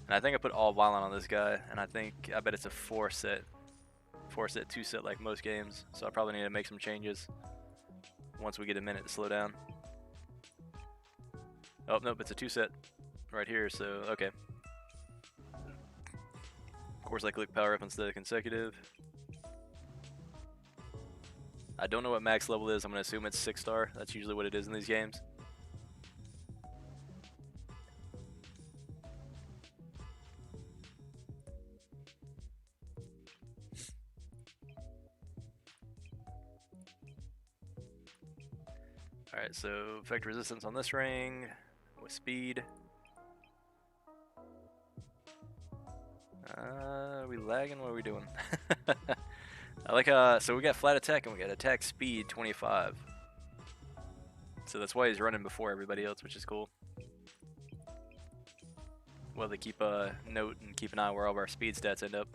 Speaker 1: And I think I put all violent on this guy, and I bet it's a 4-set, 2-set like most games. So I probably need to make some changes once we get a minute to slow down. Oh nope, it's a 2-set right here. So okay. Of course, I click power up instead of consecutive. I don't know what max level is. I'm gonna assume it's 6-star. That's usually what it is in these games. Alright, so effect resistance on this ring with speed. Are we lagging? What are we doing? I like so we got flat attack and we got attack speed 25. So that's why he's running before everybody else, which is cool. Well, they keep a note and keep an eye where all of our speed stats end up.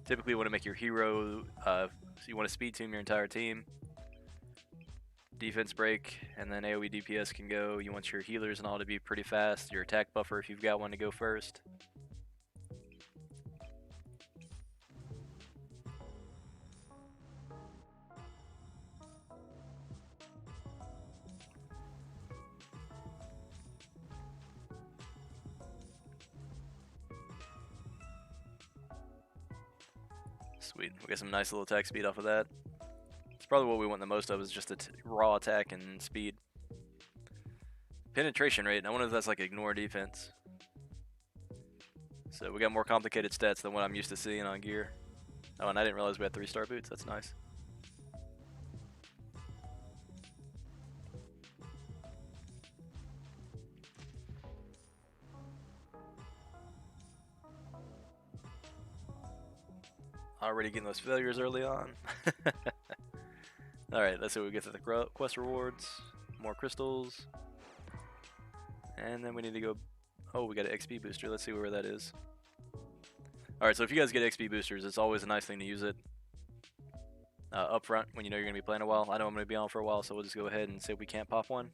Speaker 1: Typically you want to make your hero, so you want to speed team your entire team. Defense break, and then AoE DPS can go. You want your healers and all to be pretty fast. Your attack buffer, if you've got one, to go first. Sweet, we got some nice little attack speed off of that. It's probably what we want the most of, is just a raw attack and speed. Penetration rate, I wonder if that's like ignore defense. So we got more complicated stats than what I'm used to seeing on gear. Oh, and I didn't realize we had 3-star boots, that's nice. Already getting those failures early on. Alright, let's see what we get to the quest rewards. More crystals. And then we need to go... Oh, we got an XP booster. Let's see where that is. Alright, so if you guys get XP boosters, it's always a nice thing to use it up front when you know you're going to be playing a while. I know I'm going to be on for a while, so we'll just go ahead and see if we can't pop one.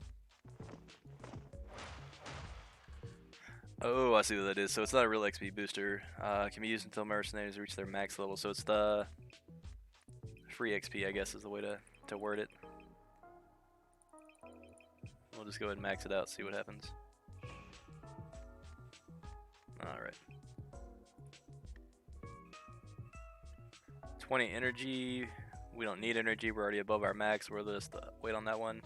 Speaker 1: Oh, I see what that is. So it's not a real XP booster. Can be used until mercenaries reach their max level. So it's the free XP, I guess, is the way to word it. We'll just go ahead and max it out, see what happens. Alright. 20 energy. We don't need energy. We're already above our max. We'll just wait on that one.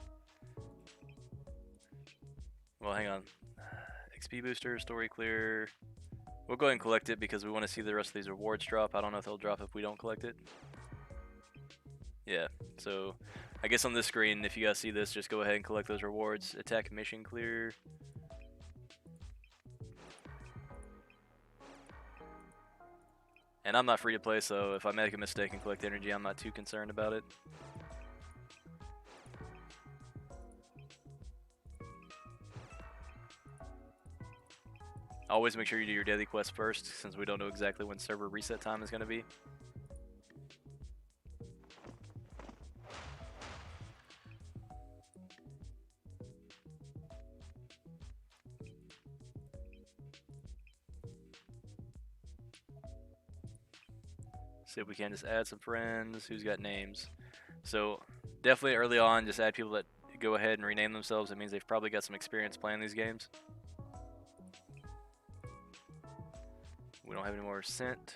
Speaker 1: Well, hang on. XP booster, story clear. We'll go ahead and collect it because we want to see the rest of these rewards drop. I don't know if they'll drop if we don't collect it. Yeah, so I guess on this screen, if you guys see this, just go ahead and collect those rewards. Attack mission clear. And I'm not free to play, so if I make a mistake and collect energy, I'm not too concerned about it. Always make sure you do your daily quest first, since we don't know exactly when server reset time is going to be. See if we can just add some friends. Who's got names? So definitely early on, just add people that go ahead and rename themselves. It means they've probably got some experience playing these games. We don't have any more sent.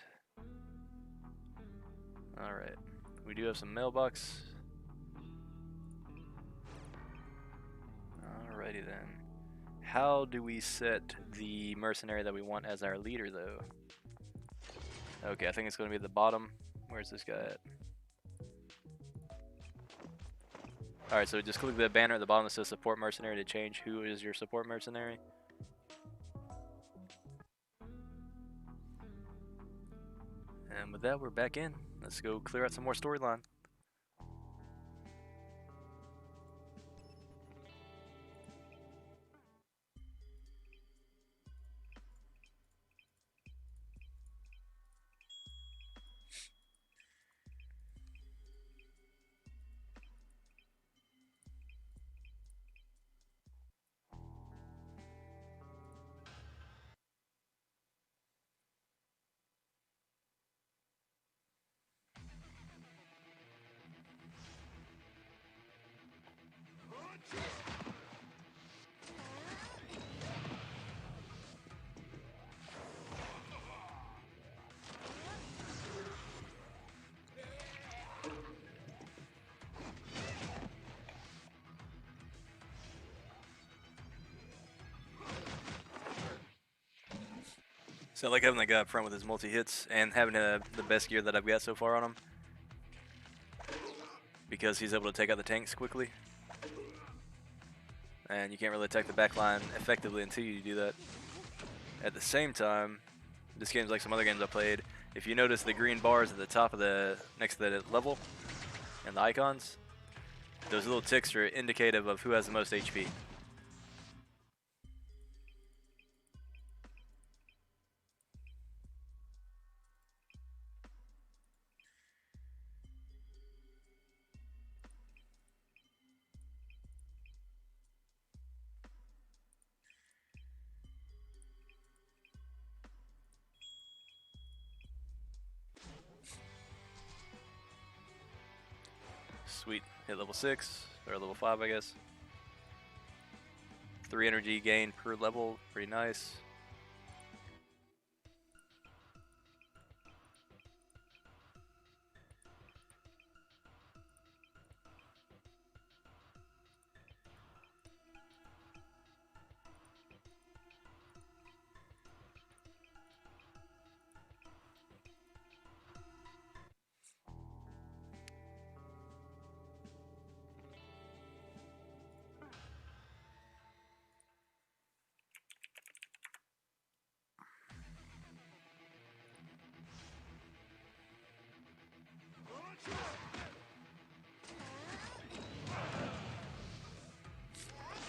Speaker 1: Alright. We do have some mailbox. Alrighty then. How do we set the mercenary that we want as our leader, though? Okay, I think it's going to be at the bottom. Where's this guy at? Alright, so just click the banner at the bottom that says support mercenary to change who is your support mercenary. And with that, we're back in. Let's go clear out some more storyline. So I like having that guy up front with his multi-hits and having the best gear that I've got so far on him. Because he's able to take out the tanks quickly. And you can't really attack the back line effectively until you do that. At the same time, this game's like some other games I played. If you notice the green bars at the top of the, next to the level, and the icons, those little ticks are indicative of who has the most HP. Sweet. Hit level 6, or level 5 I guess. 3 energy gain per level, pretty nice.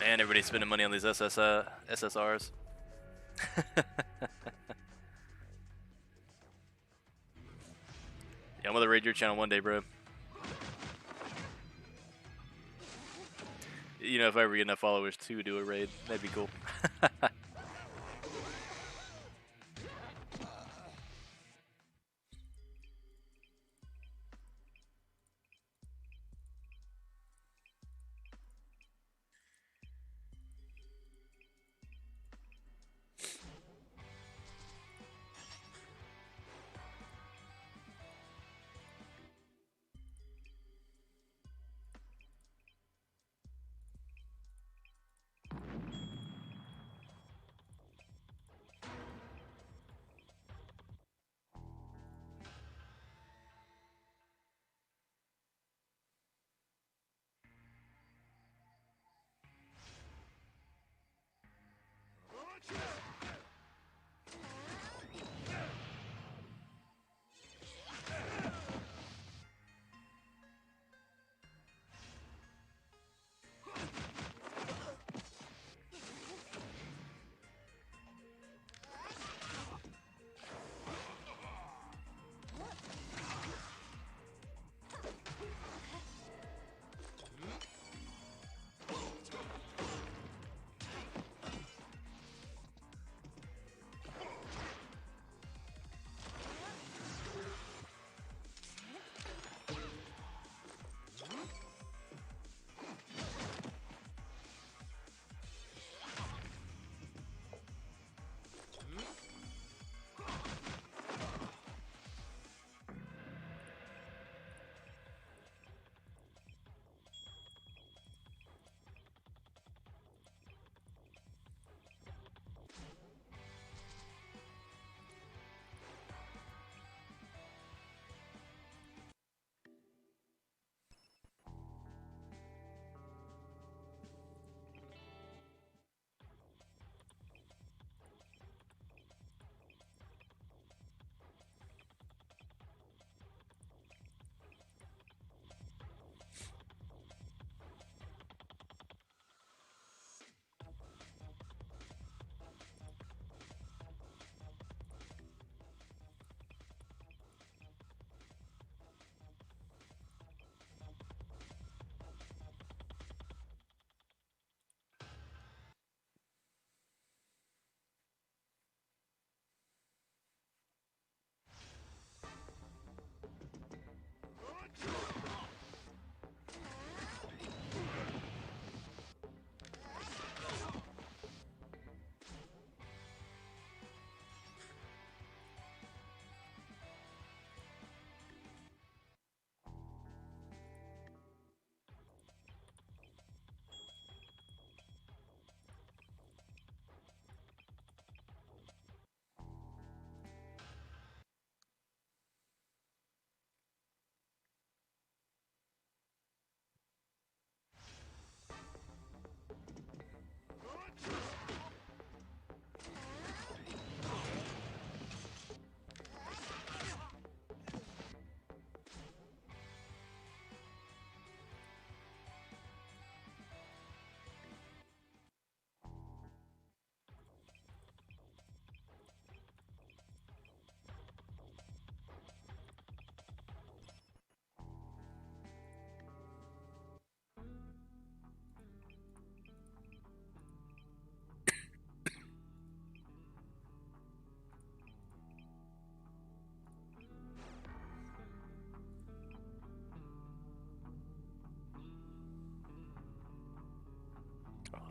Speaker 1: And everybody's spending money on these SSRs. Yeah, I'm gonna raid your channel one day, bro. You know, if I ever get enough followers to do a raid, that'd be cool.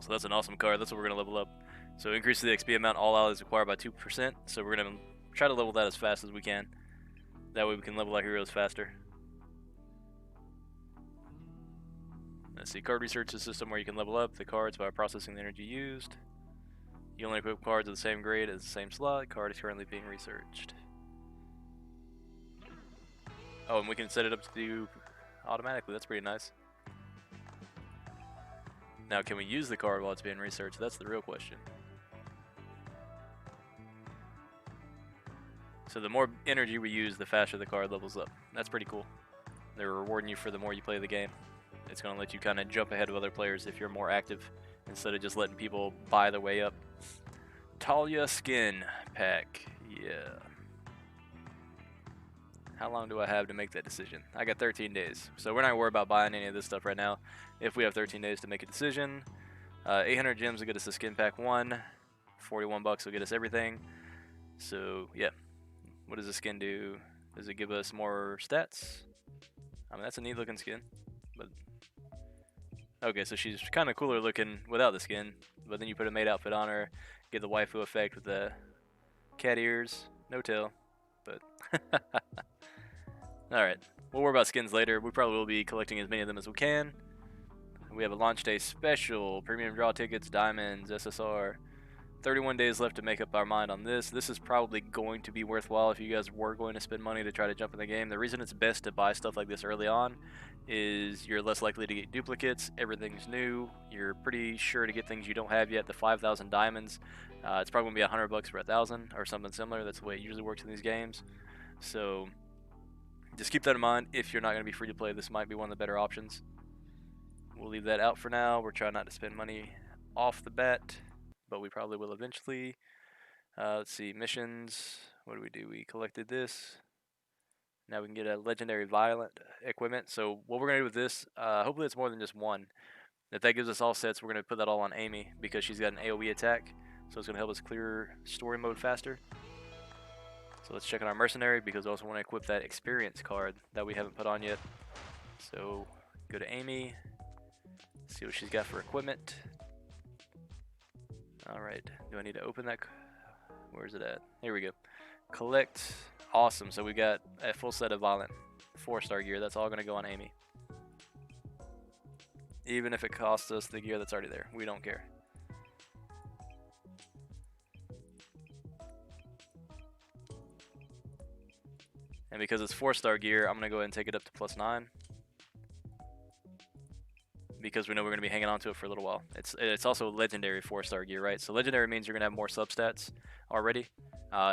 Speaker 1: So that's an awesome card. That's what we're going to level up. So increase the XP amount all allies acquire by 2%. So we're going to try to level that as fast as we can. That way we can level our heroes faster. Let's see, card research is a system where you can level up the cards by processing the energy used. You only equip cards of the same grade as the same slot. Card is currently being researched. Oh, and we can set it up to do automatically. That's pretty nice. Now, can we use the card while it's being researched? That's the real question. So the more energy we use, the faster the card levels up. That's pretty cool. They're rewarding you for the more you play the game. It's going to let you kind of jump ahead of other players if you're more active, instead of just letting people buy their way up. Talia skin pack. Yeah. How long do I have to make that decision? I got 13 days. So we're not worried about buying any of this stuff right now. If we have 13 days to make a decision, 800 gems will get us the skin pack 1. 41 bucks will get us everything. So, yeah. What does the skin do? Does it give us more stats? I mean, that's a neat looking skin. But okay, so she's kind of cooler looking without the skin. But then you put a maid outfit on her, get the waifu effect with the cat ears, no tail. But alright, we'll worry about skins later. We probably will be collecting as many of them as we can. We have a launch day special, premium draw tickets, diamonds, SSR. 31 days left to make up our mind on this. This is probably going to be worthwhile if you guys were going to spend money to try to jump in the game. The reason it's best to buy stuff like this early on is you're less likely to get duplicates. Everything's new. You're pretty sure to get things you don't have yet. The 5,000 diamonds, it's probably going to be 100 bucks for 1,000 or something similar. That's the way it usually works in these games. So just keep that in mind. If you're not going to be free to play, this might be one of the better options. We'll leave that out for now. We're trying not to spend money off the bat, but we probably will eventually. Let's see, missions. What do? We collected this. Now we can get a legendary violent equipment. So what we're going to do with this, hopefully it's more than just one. If that gives us all sets, we're going to put that all on Amy because she's got an AoE attack. So it's going to help us clear story mode faster. So let's check on our mercenary because we also want to equip that experience card that we haven't put on yet. So go to Amy, see what she's got for equipment. Alright, do I need to open that? Where is it at? Here we go. Collect. Awesome, so we got a full set of violent 4-star gear. That's all going to go on Amy. Even if it costs us the gear that's already there. We don't care. And because it's 4-star gear, I'm going to go ahead and take it up to +9. Because we know we're going to be hanging on to it for a little while. It's also legendary 4-star gear, right? So legendary means you're going to have more substats already.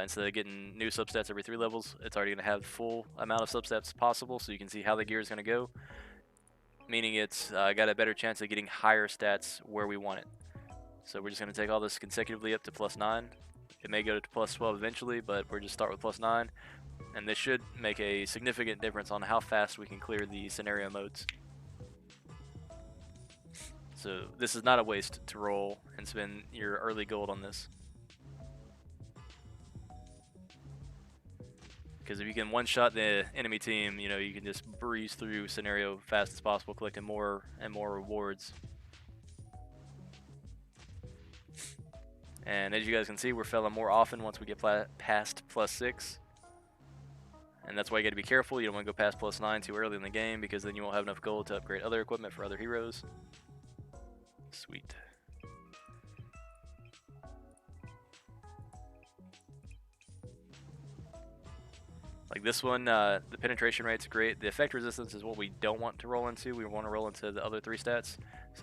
Speaker 1: Instead of getting new substats every 3 levels, it's already going to have full amount of substats possible, so you can see how the gear is going to go. Meaning it's got a better chance of getting higher stats where we want it. So we're just going to take all this consecutively up to +9. It may go to +12 eventually, but we're just start with +9. And this should make a significant difference on how fast we can clear the scenario modes. So this is not a waste to roll and spend your early gold on this. Because if you can one-shot the enemy team, you know, you can just breeze through scenario fast as possible, collecting more and more rewards. And as you guys can see, we're failing more often once we get past +6. And that's why you got to be careful. You don't want to go past +9 too early in the game, because then you won't have enough gold to upgrade other equipment for other heroes. Sweet. Like this one, the penetration rate's great. The effect resistance is what we don't want to roll into. We want to roll into the other 3 stats,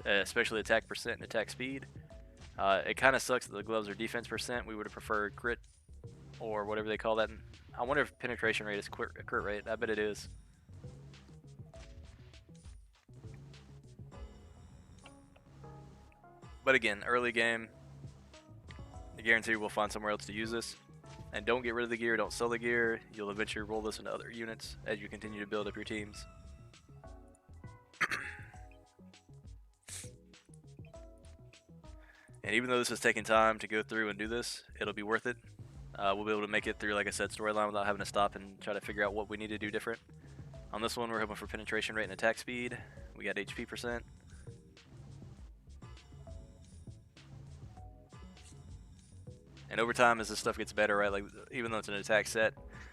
Speaker 1: especially attack percent and attack speed. It kind of sucks that the gloves are defense percent. We would have preferred crit or whatever they call that. I wonder if penetration rate is crit rate. I bet it is. But again, early game, I guarantee we'll find somewhere else to use this. And don't get rid of the gear, don't sell the gear. You'll eventually roll this into other units as you continue to build up your teams. And even though this is taking time to go through and do this, it'll be worth it. We'll be able to make it through, like I said, storyline without having to stop and try to figure out what we need to do different. On this one, we're hoping for penetration rate and attack speed. We got HP percent. And over time, as this stuff gets better, right, like even though it's an attack set,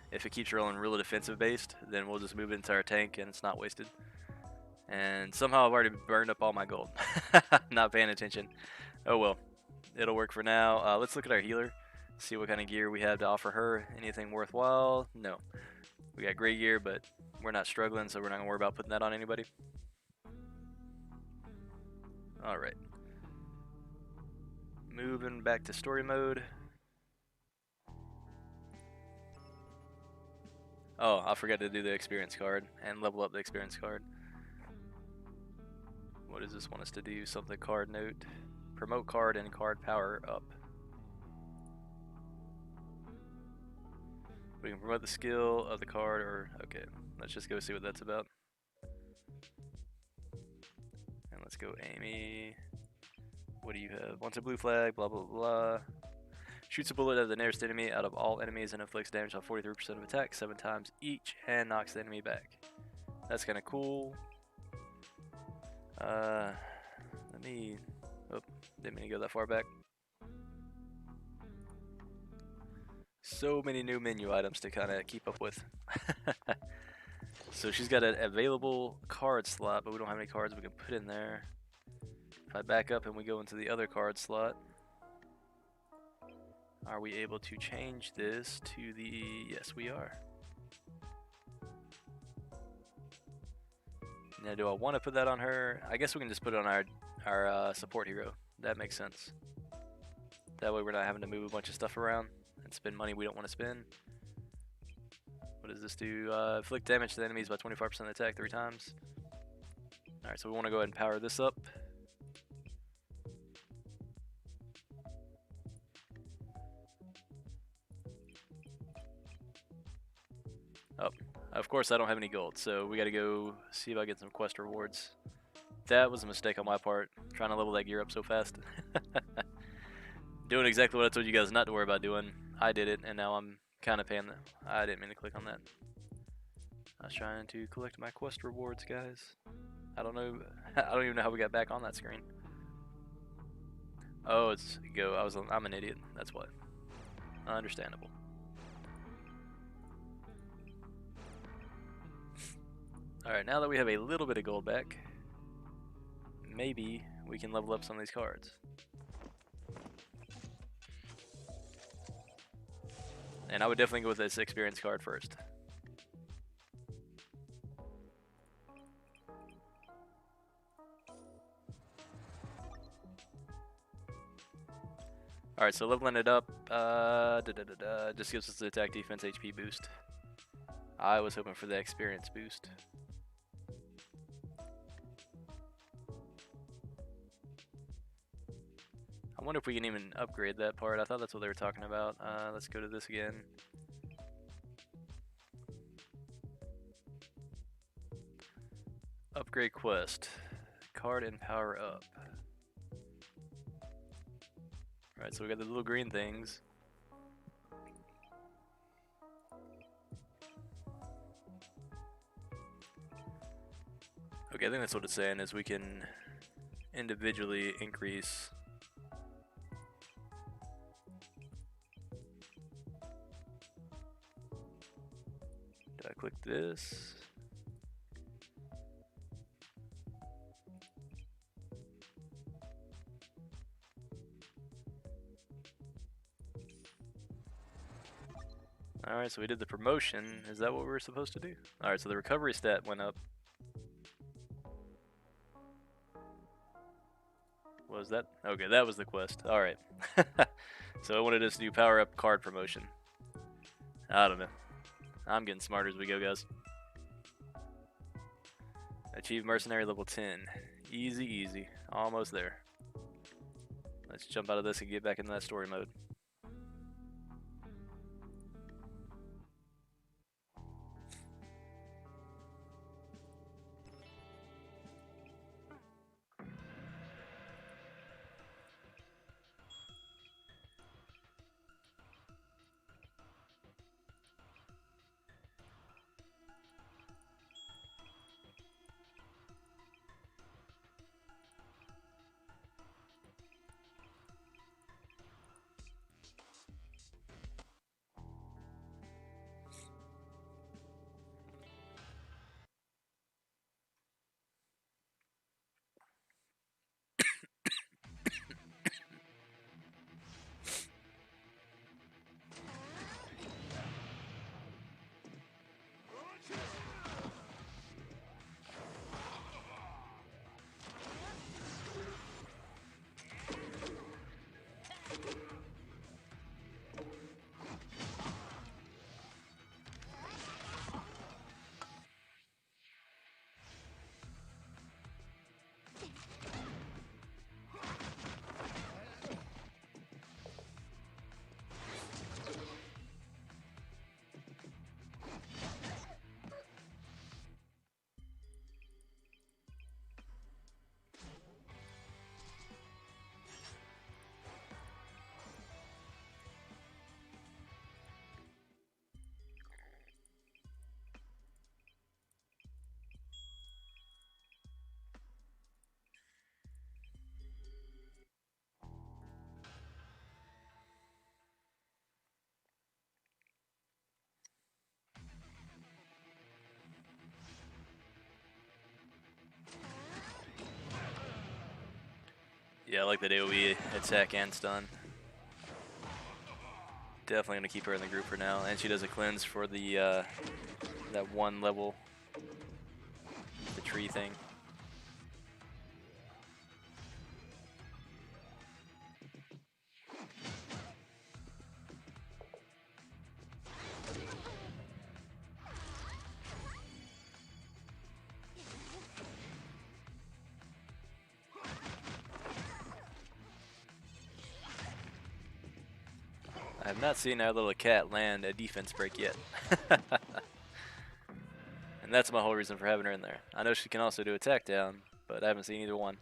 Speaker 1: if it keeps rolling really defensive based, then we'll just move it into our tank and it's not wasted. And somehow I've already burned up all my gold. Not paying attention. Oh well, it'll work for now. Let's look at our healer, see what kind of gear we have to offer her. Anything worthwhile? No. We got great gear, but we're not struggling, so we're not gonna worry about putting that on anybody. Alright. Moving back to story mode. Oh, I forgot to do the experience card and level up the experience card. What does this want us to do? Something card note. Promote card and card power up. We can promote the skill of the card or... Okay, let's just go see what that's about. And let's go Amy. What do you have? Wants a blue flag, blah blah blah. Shoots a bullet at the nearest enemy out of all enemies and inflicts damage on 43% of attacks 7 times each and knocks the enemy back. That's kind of cool. Let me... Oh, didn't mean to go that far back. So many new menu items to kind of keep up with. So she's got an available card slot, but we don't have any cards we can put in there. If I back up and we go into the other card slot, are we able to change this to the... Yes, we are. Now, do I want to put that on her? I guess we can just put it on our support hero. That makes sense. That way we're not having to move a bunch of stuff around and spend money we don't want to spend. What does this do? Inflict damage to the enemies by 25% attack 3 times. Alright, so we want to go ahead and power this up. Oh, of course I don't have any gold, so we gotta go see if I get some quest rewards. That was a mistake on my part, trying to level that gear up so fast. Doing exactly what I told you guys not to worry about doing. I did it, and now I'm kind of paying the... I didn't mean to click on that. I was trying to collect my quest rewards, guys. I don't know. I don't even know how we got back on that screen. Oh, it's go. I'm an idiot. That's why. Understandable. Alright, now that we have a little bit of gold back, maybe we can level up some of these cards. And I would definitely go with this experience card first. Alright, so leveling it up just gives us the attack, defense, HP boost. I was hoping for the experience boost. I wonder if we can even upgrade that part. I thought that's what they were talking about. Let's go to this again. Upgrade quest. Card and power up. Alright, so we got the little green things. Okay, I think that's what it's saying, is we can individually increase. Do I click this? Alright, so we did the promotion. Is that what we were supposed to do? Alright, so the recovery stat went up. Was that? Okay, that was the quest. Alright. So it wanted us to do power up card promotion. I don't know. I'm getting smarter as we go, guys. Achieve mercenary level 10. Easy, easy. Almost there. Let's jump out of this and get back into that story mode. Yeah, I like that AoE attack and stun. Definitely gonna keep her in the group for now, and she does a cleanse for the that one level, the tree thing. I have not seen our little cat land a defense break yet. And that's my whole reason for having her in there. I know she can also do attack down, but I haven't seen either one.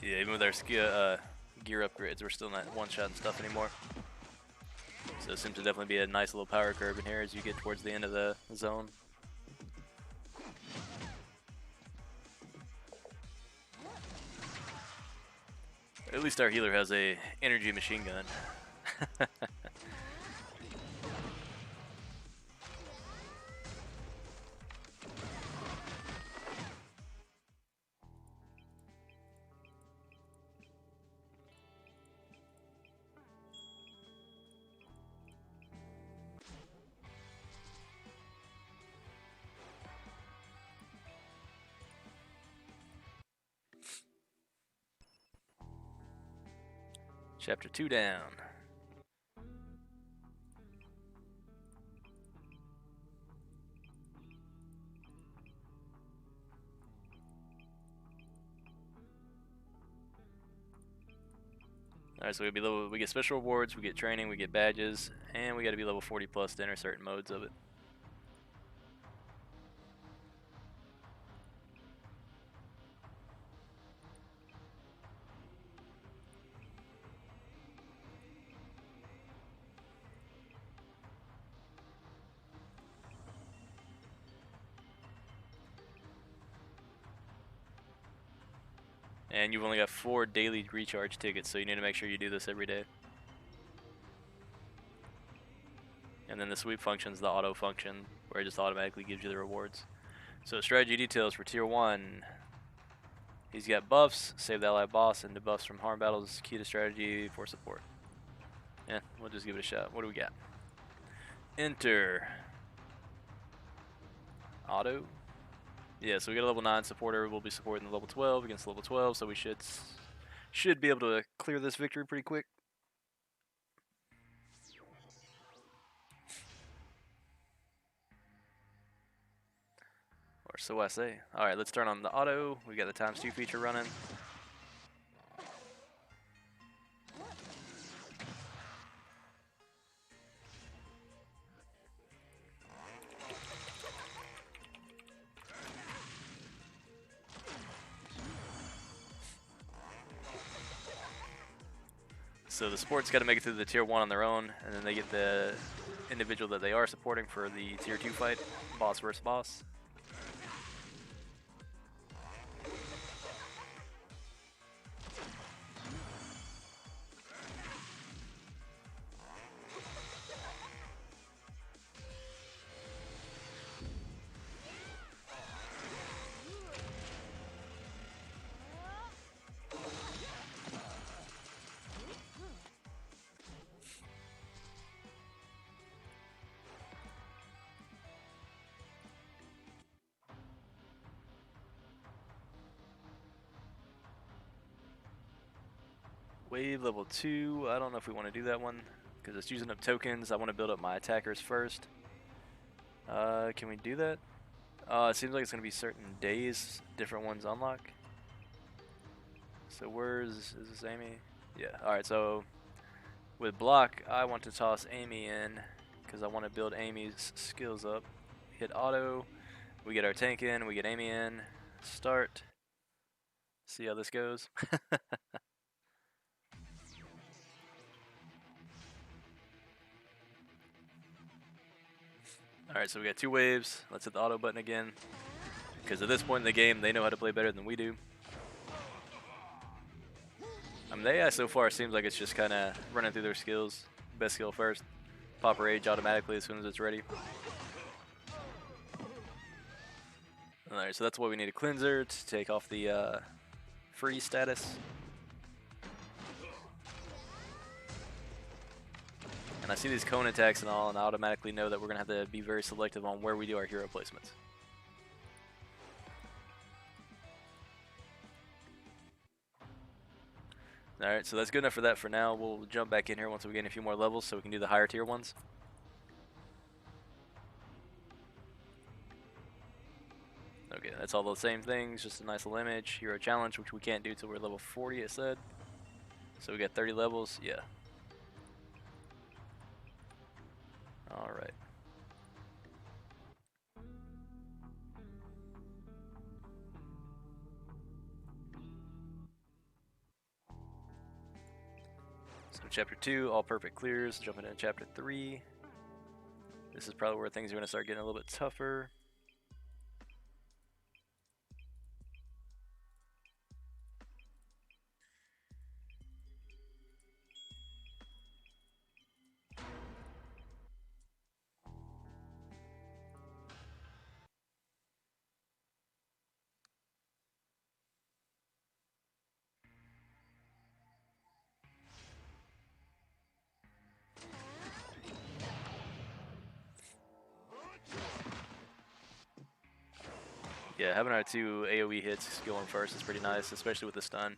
Speaker 1: Yeah, even with our gear upgrades, we're still not one-shotting stuff anymore. So it seems to definitely be a nice little power curve in here as you get towards the end of the zone. At least our healer has a energy machine gun. Chapter 2 down. Alright, so we get special rewards, we get training, we get badges, and we gotta be level 40 plus to enter certain modes of it. And you've only got 4 daily recharge tickets, so you need to make sure you do this every day. And then the sweep function is the auto function, where it just automatically gives you the rewards. So strategy details for tier 1. He's got buffs, save the ally boss, and debuffs from harm battles, key to strategy for support. Yeah, we'll just give it a shot. What do we got? Enter. Auto. Yeah, so we got a level 9 supporter. We'll be supporting the level 12 against level 12, so we should be able to clear this victory pretty quick. Or so I say. Alright, let's turn on the auto. We got the ×2 feature running. So the support's got to make it through the tier 1 on their own, and then they get the individual that they are supporting for the tier 2 fight, boss versus boss. Wave level 2. I don't know if we want to do that one because it's using up tokens. I want to build up my attackers first. Can we do that? It seems like it's going to be certain days different ones unlock. So is this Amy? Yeah. Alright, so with block, I want to toss Amy in because I want to build Amy's skills up. Hit auto. We get our tank in. We get Amy in. Start. See how this goes. Alright, so we got 2 waves. Let's hit the auto button again. Because at this point in the game, they know how to play better than we do. I mean, the AI so far seems like it's just kind of running through their skills. Best skill first. Pop rage automatically as soon as it's ready. Alright, so that's why we need a cleanser to take off the freeze status. And I see these cone attacks and all, and I automatically know that we're going to have to be very selective on where we do our hero placements. Alright, so that's good enough for that for now. We'll jump back in here once we gain a few more levels so we can do the higher tier ones. Okay, that's all the same things, just a nice little image. Hero challenge, which we can't do till we're level 40, it said. So we got 30 levels, yeah. Alright. So chapter 2, all perfect clears. Jumping into chapter 3. This is probably where things are going to start getting a little bit tougher. Yeah, having our 2 AoE hits going first is pretty nice, especially with the stun.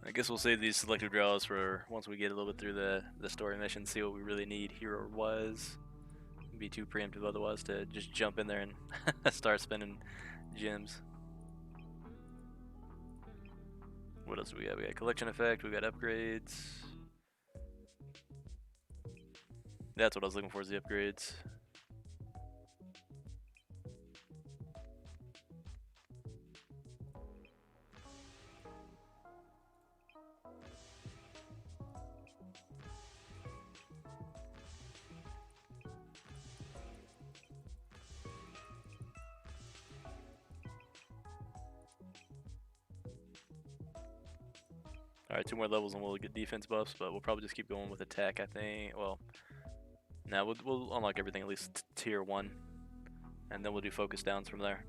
Speaker 1: I guess we'll save these selective draws for once we get a little bit through the story mission, see what we really need. Hero was. Be too preemptive otherwise to just jump in there and start spending gems. What else do we got? We got collection effect, we got upgrades. That's what I was looking for, is the upgrades. Alright, 2 more levels and we'll get defense buffs, but we'll probably just keep going with attack, I think. Well, now we'll unlock everything at least tier 1, and then we'll do focus downs from there.